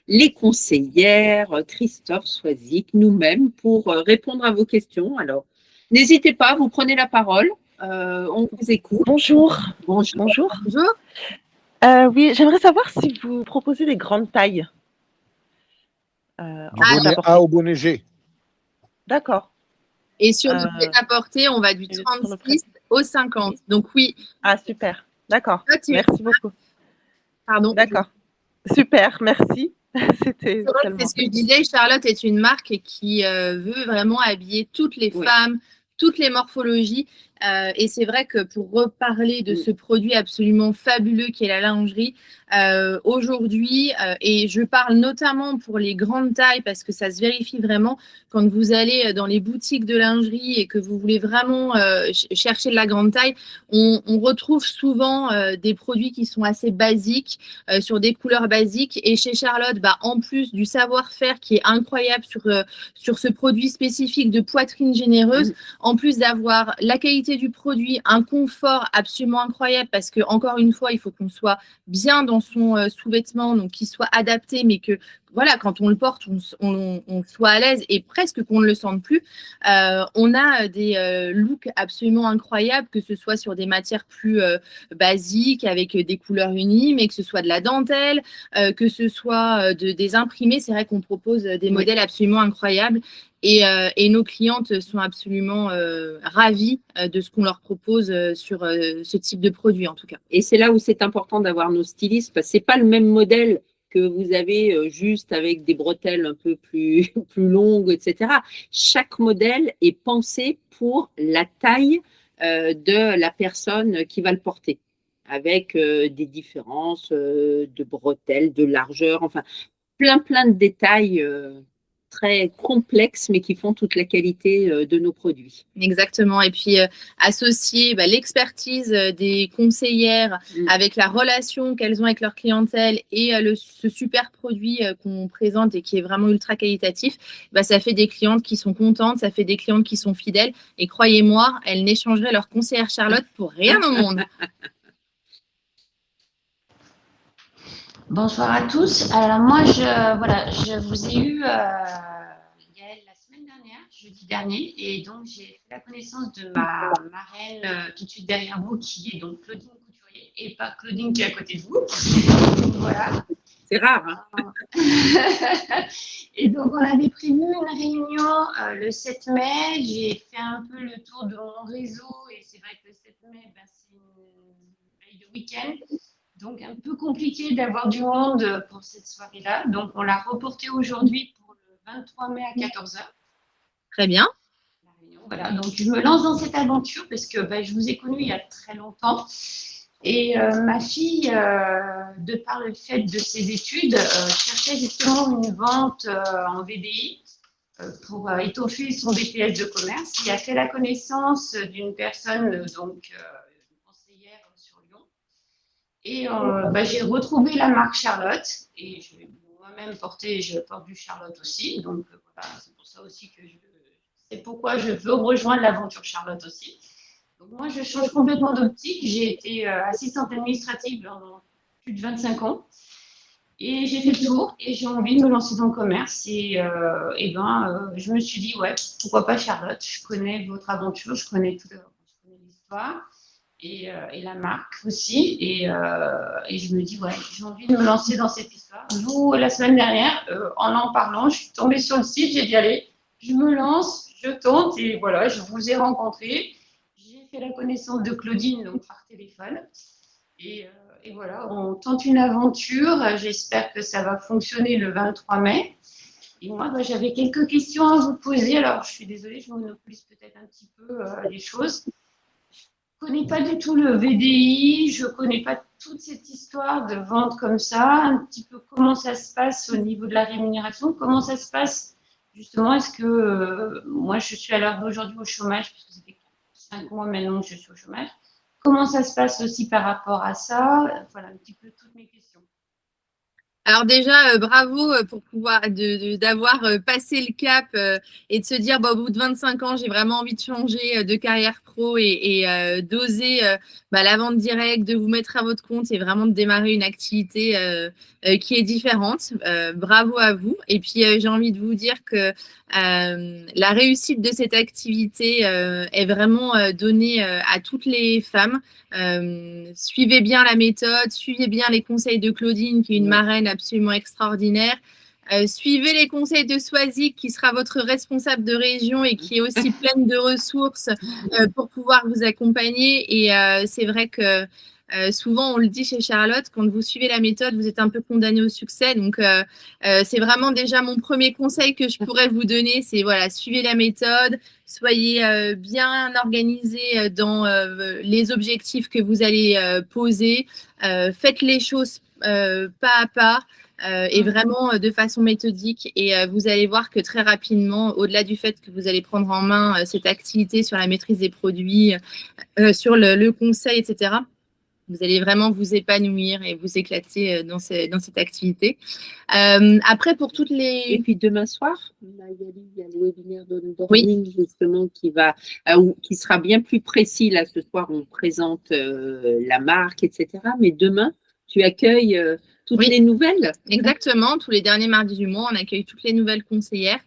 les conseillères, Christophe, Swazik, nous-mêmes, pour répondre à vos questions. Alors, n'hésitez pas, vous prenez la parole. On vous écoute. Bonjour. Bonjour. Bonjour. Bonjour. Oui, j'aimerais savoir si vous proposez des grandes tailles. Du bonnet A au bonnet G. D'accord. Et sur le prêt-à-porter, on va du sur le 36 au 50. Donc oui. Ah, super. D'accord. Toi, tu- Merci beaucoup. Pardon. D'accord. Super, merci. C'était C'est vrai que tellement... c'est ce que je disais, Charlotte est une marque qui veut vraiment habiller toutes les Oui. femmes, toutes les morphologies. Et c'est vrai que pour reparler de ce produit absolument fabuleux qui est la lingerie, aujourd'hui, et je parle notamment pour les grandes tailles parce que ça se vérifie vraiment quand vous allez dans les boutiques de lingerie et que vous voulez vraiment chercher de la grande taille, on retrouve souvent des produits qui sont assez basiques, sur des couleurs basiques. Et chez Charlotte, bah, en plus du savoir-faire qui est incroyable sur ce produit spécifique de poitrine généreuse, en plus d'avoir la qualité du produit, un confort absolument incroyable parce que encore une fois, il faut qu'on soit bien dans son sous-vêtement, donc qu'il soit adapté, mais que voilà, quand on le porte, on soit à l'aise et presque qu'on ne le sente plus. On a des looks absolument incroyables, que ce soit sur des matières plus basiques, avec des couleurs unies, mais que ce soit de la dentelle, que ce soit des imprimés. C'est vrai qu'on propose des modèles absolument incroyables. Et nos clientes sont absolument ravies de ce qu'on leur propose sur ce type de produit, en tout cas. Et c'est là où c'est important d'avoir nos stylistes, parce que ce n'est pas le même modèle que vous avez juste avec des bretelles un peu plus longues, etc. Chaque modèle est pensé pour la taille de la personne qui va le porter, avec des différences de bretelles, de largeur, enfin, plein de détails très complexes, mais qui font toute la qualité de nos produits. Exactement. Et puis, associer l'expertise des conseillères avec la relation qu'elles ont avec leur clientèle et ce super produit qu'on présente et qui est vraiment ultra qualitatif, ça fait des clientes qui sont contentes, ça fait des clientes qui sont fidèles. Et croyez-moi, elles n'échangeraient leur conseillère Charlotte pour rien au monde. Bonsoir à tous. Alors moi, je vous ai eu la semaine dernière, jeudi dernier, et donc j'ai fait la connaissance de ma marraine tout de suite derrière vous, qui est donc Claudine Couturier, et pas Claudine qui est à côté de vous. Donc, voilà. C'est rare, hein. Et donc on avait prévu une réunion le 7 mai. J'ai fait un peu le tour de mon réseau, et c'est vrai que le 7 mai, c'est une veille de week-end. Donc, un peu compliqué d'avoir du monde pour cette soirée-là. Donc, on l'a reporté aujourd'hui pour le 23 mai à 14h. Très bien. Voilà, donc je me lance dans cette aventure parce que je vous ai connu il y a très longtemps. Et ma fille, de par le fait de ses études, cherchait justement une vente en VDI pour étoffer son BTS de commerce. Il a fait la connaissance d'une personne, donc conseillère sur Lyon. Et j'ai retrouvé la marque Charlotte et je vais moi-même je porte du Charlotte aussi. Donc voilà, c'est pour ça aussi que c'est pourquoi je veux rejoindre l'aventure Charlotte aussi. Donc moi, je change complètement d'optique. J'ai été assistante administrative pendant plus de 25 ans et j'ai fait le tour et j'ai envie de me lancer dans le commerce. Et je me suis dit, ouais, pourquoi pas Charlotte? Je connais votre aventure, je connais l'histoire. et la marque aussi. Et je me dis, ouais, j'ai envie de me lancer dans cette histoire. Nous, la semaine dernière, en parlant, je suis tombée sur le site, j'ai dit, allez, je me lance, je tente, et voilà, je vous ai rencontré. J'ai fait la connaissance de Claudine donc, par téléphone. Et voilà, on tente une aventure. J'espère que ça va fonctionner le 23 mai. Et moi, j'avais quelques questions à vous poser. Alors, je suis désolée, je monopolise peut-être un petit peu les choses. Je ne connais pas du tout le VDI, je ne connais pas toute cette histoire de vente comme ça, un petit peu comment ça se passe au niveau de la rémunération, comment ça se passe justement, est-ce que moi je suis à l'heure d'aujourd'hui au chômage, parce que ça fait 5 mois maintenant que je suis au chômage, comment ça se passe aussi par rapport à ça, voilà un petit peu toutes mes questions. Alors déjà, bravo pour pouvoir d'avoir passé le cap et de se dire, au bout de 25 ans, j'ai vraiment envie de changer de carrière pro et d'oser la vente directe, de vous mettre à votre compte et vraiment de démarrer une activité qui est différente. Bravo à vous. Et puis, j'ai envie de vous dire que la réussite de cette activité est vraiment donnée à toutes les femmes. Suivez bien la méthode, suivez bien les conseils de Claudine, qui est une marraine absolument extraordinaire. Suivez les conseils de Swazik, qui sera votre responsable de région et qui est aussi pleine de ressources pour pouvoir vous accompagner. Et c'est vrai que souvent, on le dit chez Charlotte, quand vous suivez la méthode, vous êtes un peu condamné au succès. Donc, c'est vraiment déjà mon premier conseil que je pourrais vous donner, c'est voilà, suivez la méthode, soyez bien organisé dans les objectifs que vous allez poser, faites les choses pas à pas. Et vraiment de façon méthodique. Et vous allez voir que très rapidement, au-delà du fait que vous allez prendre en main cette activité sur la maîtrise des produits, sur le conseil, etc., vous allez vraiment vous épanouir et vous éclater dans cette activité. Après, pour toutes les… Et puis demain soir, Magali, il y a le webinaire d'onboarding justement qui sera bien plus précis. Là, ce soir, on présente la marque, etc. Mais demain, tu accueilles toutes les nouvelles. Exactement. Tous les derniers mardis du mois, on accueille toutes les nouvelles conseillères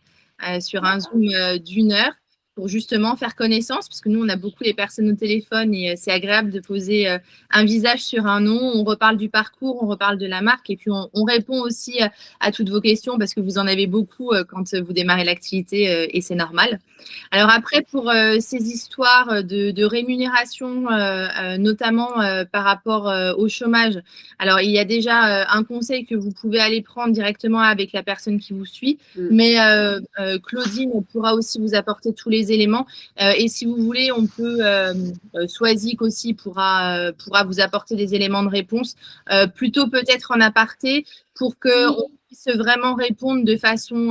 sur un Zoom d'1 heure pour justement faire connaissance, parce que nous, on a beaucoup les personnes au téléphone et c'est agréable de poser un visage sur un nom. On reparle du parcours, on reparle de la marque et puis on répond aussi à toutes vos questions parce que vous en avez beaucoup quand vous démarrez l'activité et c'est normal. Alors après, pour ces histoires de rémunération, notamment par rapport au chômage, alors il y a déjà un conseil que vous pouvez aller prendre directement avec la personne qui vous suit, mais Claudine pourra aussi vous apporter tous les éléments. Et si vous voulez, on peut, Swazik aussi pourra vous apporter des éléments de réponse, plutôt peut-être en aparté, pour qu'on puisse vraiment répondre de façon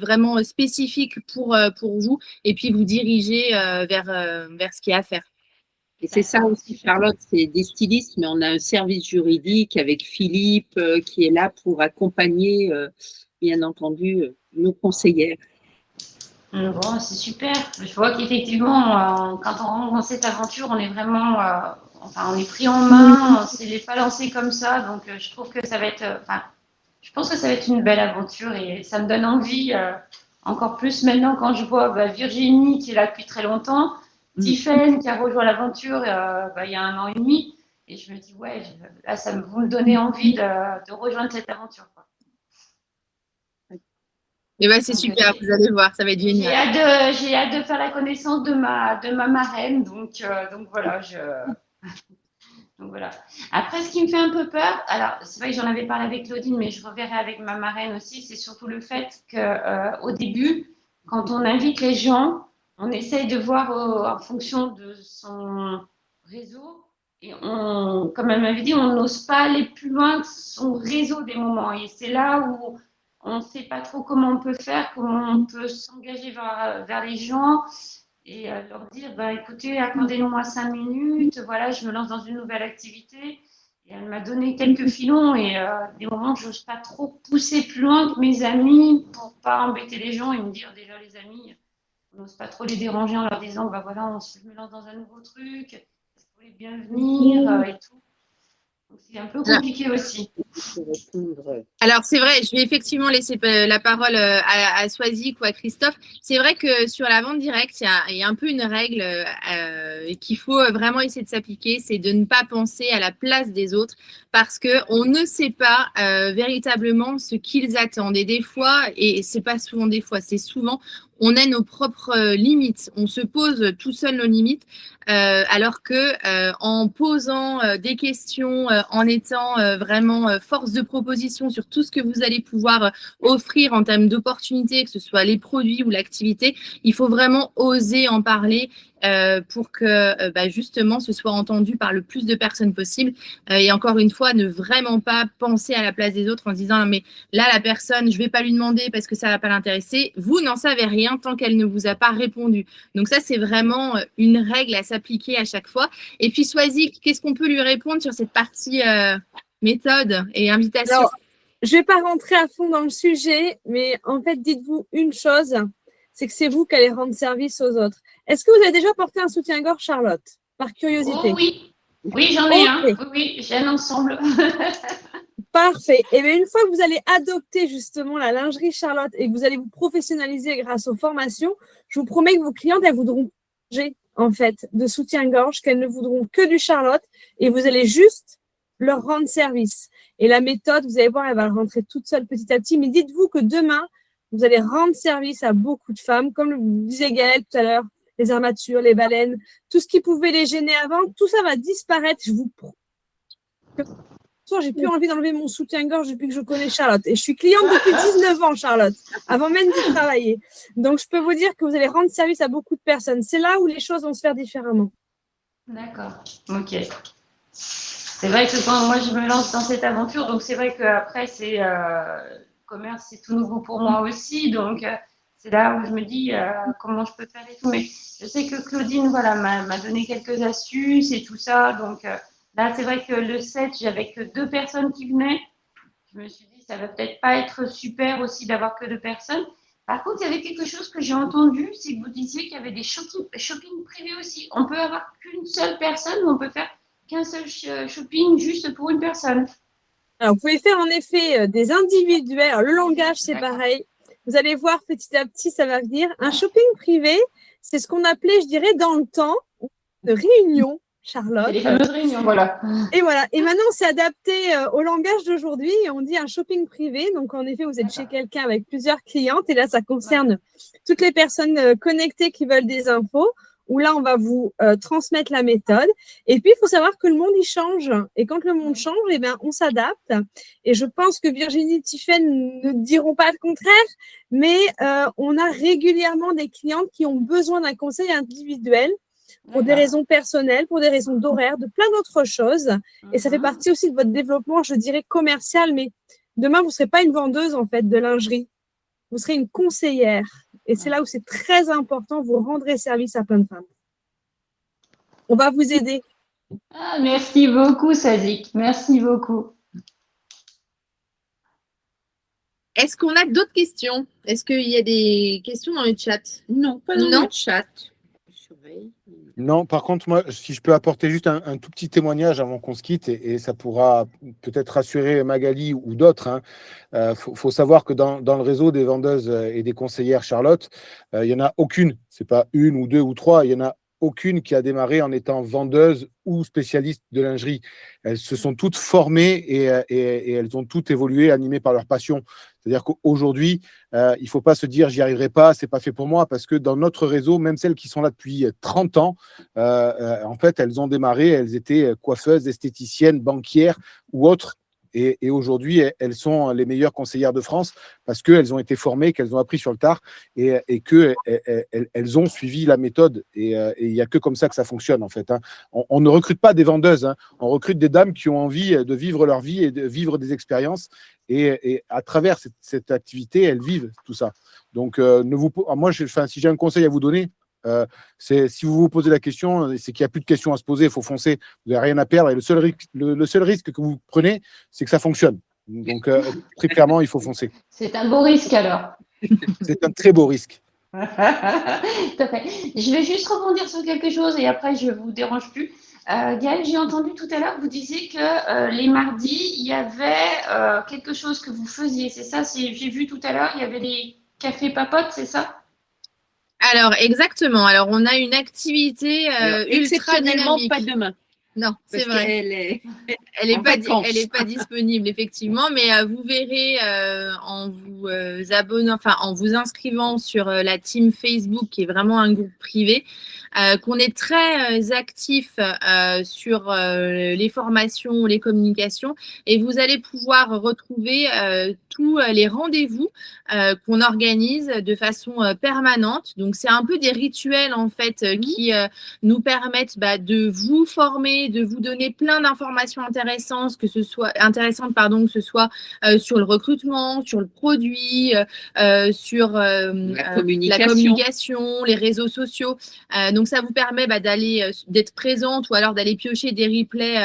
vraiment spécifique pour vous et puis vous diriger vers ce qu'il y a à faire. Et c'est ça aussi, Charlotte, c'est des stylistes, mais on a un service juridique avec Philippe qui est là pour accompagner, bien entendu, nos conseillères. Bon, c'est super. Je vois qu'effectivement, quand on rentre dans cette aventure, on est vraiment, on est pris en main, on ne s'est pas lancé comme ça. Donc, je trouve que ça va être, je pense que ça va être une belle aventure et ça me donne envie, encore plus maintenant quand je vois Virginie qui est là depuis très longtemps, Tiffaine qui a rejoint l'aventure il y a 1 an et demi. Et je me dis, ouais, là, vous me donnez envie de rejoindre cette aventure, quoi. Et c'est super, vous allez voir, ça va être génial. J'ai hâte de faire la connaissance de ma marraine, donc voilà, donc voilà. Après, ce qui me fait un peu peur, alors c'est vrai que j'en avais parlé avec Claudine, mais je reverrai avec ma marraine aussi, c'est surtout le fait qu'au début, quand on invite les gens, on essaye de voir en fonction de son réseau, et comme elle m'avait dit, on n'ose pas aller plus loin que son réseau des moments, et c'est là où on ne sait pas trop comment on peut faire, comment on peut s'engager vers les gens et leur dire, écoutez, accordez-moi 5 minutes, voilà, je me lance dans une nouvelle activité. Et elle m'a donné quelques filons et des moments que je n'ose pas trop pousser plus loin que mes amis pour ne pas embêter les gens et me dire déjà les amis, on n'ose pas trop les déranger en leur disant, voilà, je me lance dans un nouveau truc, est-ce que vous voulez bien venir et tout. Donc, c'est un peu compliqué aussi. Alors, c'est vrai, je vais effectivement laisser la parole à Swazik ou à Christophe. C'est vrai que sur la vente directe, il y a un peu une règle qu'il faut vraiment essayer de s'appliquer, c'est de ne pas penser à la place des autres parce qu'on ne sait pas véritablement ce qu'ils attendent. Et des fois, et c'est pas souvent des fois, c'est souvent, on a nos propres limites. On se pose tout seul nos limites, alors que en posant des questions, en étant vraiment force de proposition sur tout ce que vous allez pouvoir offrir en termes d'opportunités, que ce soit les produits ou l'activité, il faut vraiment oser en parler pour que justement ce soit entendu par le plus de personnes possible. Et encore une fois, ne vraiment pas penser à la place des autres en se disant mais là la personne, je vais pas lui demander parce que ça va pas l'intéresser. Vous n'en savez rien tant qu'elle ne vous a pas répondu. Donc ça c'est vraiment une règle à s'appliquer à chaque fois. Et puis Swazik, qu'est-ce qu'on peut lui répondre sur cette partie méthode et invitation? Alors, je ne vais pas rentrer à fond dans le sujet, mais en fait, dites-vous une chose, c'est que c'est vous qui allez rendre service aux autres. Est-ce que vous avez déjà porté un soutien-gorge, Charlotte, par curiosité? Oh oui, oui, j'en ai un. Ok. Oui, j'ai un ensemble. Parfait. Et bien, une fois que vous allez adopter justement la lingerie Charlotte et que vous allez vous professionnaliser grâce aux formations, je vous promets que vos clientes, elles voudront changer en fait de soutien-gorge, qu'elles ne voudront que du Charlotte et vous allez juste leur rendre service. Et la méthode, vous allez voir, elle va rentrer toute seule petit à petit. Mais dites-vous que demain, vous allez rendre service à beaucoup de femmes, comme le disait Gaëlle tout à l'heure, les armatures, les baleines, tout ce qui pouvait les gêner avant, tout ça va disparaître. Je vous j'ai plus envie d'enlever mon soutien-gorge depuis que je connais Charlotte. Et je suis cliente depuis 19 ans, Charlotte, avant même d'y travailler. Donc, je peux vous dire que vous allez rendre service à beaucoup de personnes. C'est là où les choses vont se faire différemment. D'accord, ok. C'est vrai que quand moi, je me lance dans cette aventure, donc c'est vrai qu'après, c'est commerce, c'est tout nouveau pour moi aussi. Donc, c'est là où je me dis comment je peux faire et tout. Mais je sais que Claudine, voilà, m'a donné quelques astuces et tout ça. Donc, là, c'est vrai que le 7, j'avais que 2 personnes qui venaient. Je me suis dit, ça va peut-être pas être super aussi d'avoir que 2 personnes. Par contre, il y avait quelque chose que j'ai entendu, c'est que vous disiez qu'il y avait des shopping privés aussi. On peut avoir qu'une seule personne ou on peut faire qu'un seul shopping juste pour une personne. Alors, vous pouvez faire en effet des individuels. Alors, le langage, c'est pareil. Vous allez voir petit à petit, ça va venir. Un shopping privé, c'est ce qu'on appelait, je dirais, dans le temps, de réunion. Charlotte. Les fameuses réunions, voilà. Et voilà. Et maintenant, c'est adapté au langage d'aujourd'hui. On dit un shopping privé. Donc, en effet, vous êtes chez quelqu'un avec plusieurs clientes. Et là, ça concerne toutes les personnes connectées qui veulent des infos. Où là, on va vous transmettre la méthode. Et puis, il faut savoir que le monde, il change. Et quand le monde change, eh bien, on s'adapte. Et je pense que Virginie, Tiffaine ne diront pas le contraire. Mais on a régulièrement des clientes qui ont besoin d'un conseil individuel pour des raisons personnelles, pour des raisons d'horaire, de plein d'autres choses. Et ça fait partie aussi de votre développement, je dirais, commercial. Mais demain, vous ne serez pas une vendeuse, en fait, de lingerie. Vous serez une conseillère. Et c'est là où c'est très important, vous rendrez service à plein de femmes. On va vous aider. Ah, merci beaucoup, Swazik. Merci beaucoup. Est-ce qu'on a d'autres questions? Est-ce qu'il y a des questions dans le chat? Non, pas dans le chat. Non, par contre, moi, si je peux apporter juste un tout petit témoignage avant qu'on se quitte, et ça pourra peut-être rassurer Magali ou d'autres. Faut savoir que dans le réseau des vendeuses et des conseillères Charlotte, il n'y en a aucune, c'est pas une ou deux ou trois, il y en a aucune qui a démarré en étant vendeuse ou spécialiste de lingerie. Elles se sont toutes formées et elles ont toutes évolué, animées par leur passion. C'est-à-dire qu'aujourd'hui, il ne faut pas se dire « j'y arriverai pas, c'est pas fait pour moi » parce que dans notre réseau, même celles qui sont là depuis 30 ans, en fait, elles ont démarré, elles étaient coiffeuses, esthéticiennes, banquières ou autres. Et aujourd'hui, elles sont les meilleures conseillères de France parce qu'elles ont été formées, qu'elles ont appris sur le tard et qu'elles ont suivi la méthode. Et il n'y a que comme ça que ça fonctionne, en fait. On ne recrute pas des vendeuses, on recrute des dames qui ont envie de vivre leur vie et de vivre des expériences. Et à travers cette activité, elles vivent tout ça. Donc, moi, si j'ai un conseil à vous donner, c'est si vous vous posez la question, c'est qu'il n'y a plus de questions à se poser, il faut foncer, vous n'avez rien à perdre. Et le seul risque que vous prenez, c'est que ça fonctionne. Donc, très clairement, il faut foncer. C'est un beau risque alors. C'est un très beau risque. Tout à fait. Je vais juste rebondir sur quelque chose et après, je ne vous dérange plus. Gaëlle, j'ai entendu tout à l'heure que vous disiez que les mardis, il y avait quelque chose que vous faisiez. C'est ça, j'ai vu tout à l'heure, il y avait les cafés papotes, c'est ça? Alors, exactement. Alors, on a une activité Alors, ultra exceptionnellement, dynamique. pas demain. Non, c'est Parce vrai. qu'elle est Elle n'est en pas, vacances. elle est pas disponible, effectivement, mais vous verrez en vous abonnant, enfin, en vous inscrivant sur la team Facebook, qui est vraiment un groupe privé, qu'on est très actif sur les formations, les communications, et vous allez pouvoir retrouver tous les rendez-vous qu'on organise de façon permanente. Donc, c'est un peu des rituels, en fait, qui nous permettent de vous former, de vous donner plein d'informations intéressantes, que ce soit sur le recrutement, sur le produit, sur La la communication, les réseaux sociaux. Donc, ça vous permet d'être présente ou alors d'aller piocher des replays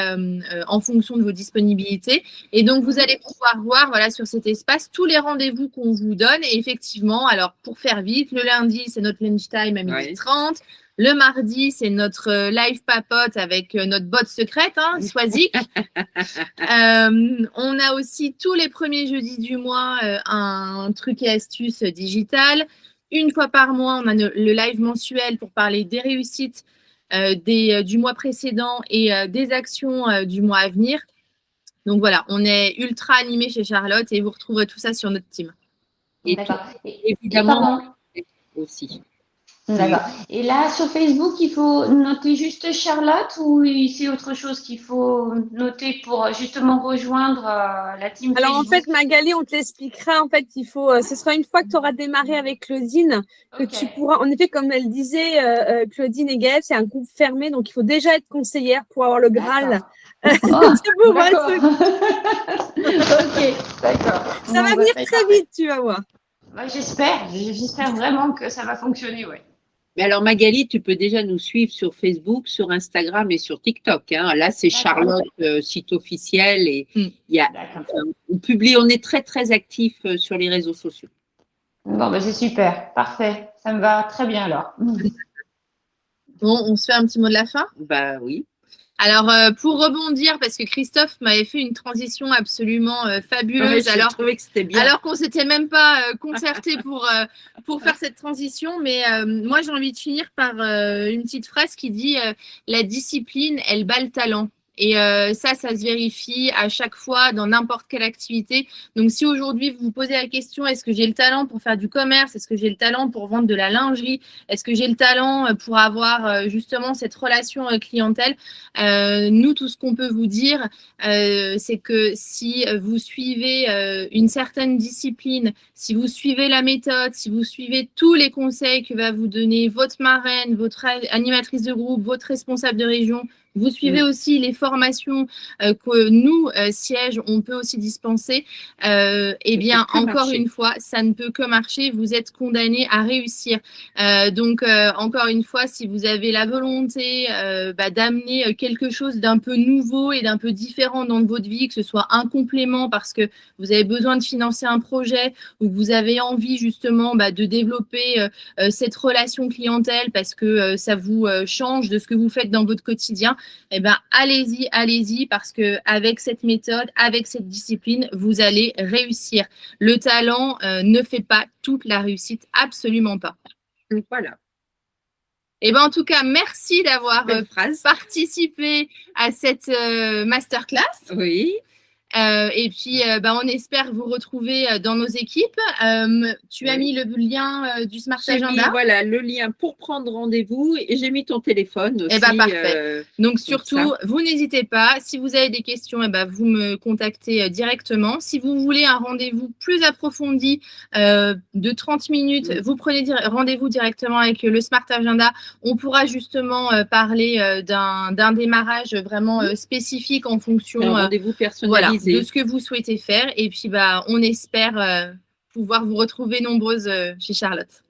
en fonction de vos disponibilités. Et donc, vous allez pouvoir voir sur cet espace tous les rendez-vous qu'on vous donne. Et effectivement, alors pour faire vite, le lundi, c'est notre lunchtime à 12h30. Le mardi, c'est notre live papote avec notre botte secrète, Swazik. On a aussi tous les premiers jeudis du mois un truc et astuce digital. Une fois par mois, on a le live mensuel pour parler des réussites du mois précédent et des actions du mois à venir. Donc voilà, on est ultra animé chez Charlotte et vous retrouverez tout ça sur notre team. Et D'accord. évidemment aussi. D'accord. Et là, sur Facebook, il faut noter juste Charlotte ou c'est autre chose qu'il faut noter pour justement rejoindre la team Alors, en Facebook? fait, Magali, on te l'expliquera. En fait, ce sera une fois que tu auras démarré avec Claudine que tu pourras, en effet, comme elle disait, Claudine et Gaëlle, c'est un groupe fermé, donc il faut déjà être conseillère pour avoir le Graal. D'accord. Ok, d'accord. Ça va venir très vite, tu vas voir. J'espère vraiment que ça va fonctionner, ouais. Mais alors, Magali, tu peux déjà nous suivre sur Facebook, sur Instagram et sur TikTok. Là, c'est Charlotte, site officiel. Et on est très, très actifs sur les réseaux sociaux. Bon, c'est super. Parfait. Ça me va très bien alors. Bon, on se fait un petit mot de la fin? Bah oui. Alors, pour rebondir, parce que Christophe m'avait fait une transition absolument fabuleuse, je trouvais que c'était bien. Alors qu'on ne s'était même pas concerté pour faire cette transition. Mais moi, j'ai envie de finir par une petite phrase qui dit la discipline, elle bat le talent. Et ça se vérifie à chaque fois dans n'importe quelle activité. Donc, si aujourd'hui, vous vous posez la question, est-ce que j'ai le talent pour faire du commerce? Est-ce que j'ai le talent pour vendre de la lingerie? Est-ce que j'ai le talent pour avoir justement cette relation clientèle? Nous, tout ce qu'on peut vous dire, c'est que si vous suivez une certaine discipline, si vous suivez la méthode, si vous suivez tous les conseils que va vous donner votre marraine, votre animatrice de groupe, votre responsable de région, vous suivez aussi les formations que nous, Siège, on peut aussi dispenser. Eh bien, encore une fois, ça ne peut que marcher. Vous êtes condamné à réussir. Donc, encore une fois, si vous avez la volonté d'amener quelque chose d'un peu nouveau et d'un peu différent dans votre vie, que ce soit un complément parce que vous avez besoin de financer un projet ou que vous avez envie justement de développer cette relation clientèle parce que ça vous change de ce que vous faites dans votre quotidien, eh bien, allez-y, parce que avec cette méthode, avec cette discipline, vous allez réussir. Le talent ne fait pas toute la réussite, absolument pas. Voilà. Eh bien, en tout cas, merci d'avoir participé à cette masterclass. Oui. Et puis, on espère vous retrouver dans nos équipes. Tu as mis le lien du Smart Agenda. Voilà, le lien pour prendre rendez-vous et j'ai mis ton téléphone aussi. Eh bien, parfait. Donc, surtout, vous n'hésitez pas. Si vous avez des questions, vous me contactez directement. Si vous voulez un rendez-vous plus approfondi de 30 minutes, vous prenez rendez-vous directement avec le Smart Agenda. On pourra justement parler d'un démarrage vraiment spécifique en fonction un rendez-vous personnalisé. De ce que vous souhaitez faire. Et puis, on espère pouvoir vous retrouver nombreuses chez Charlotte.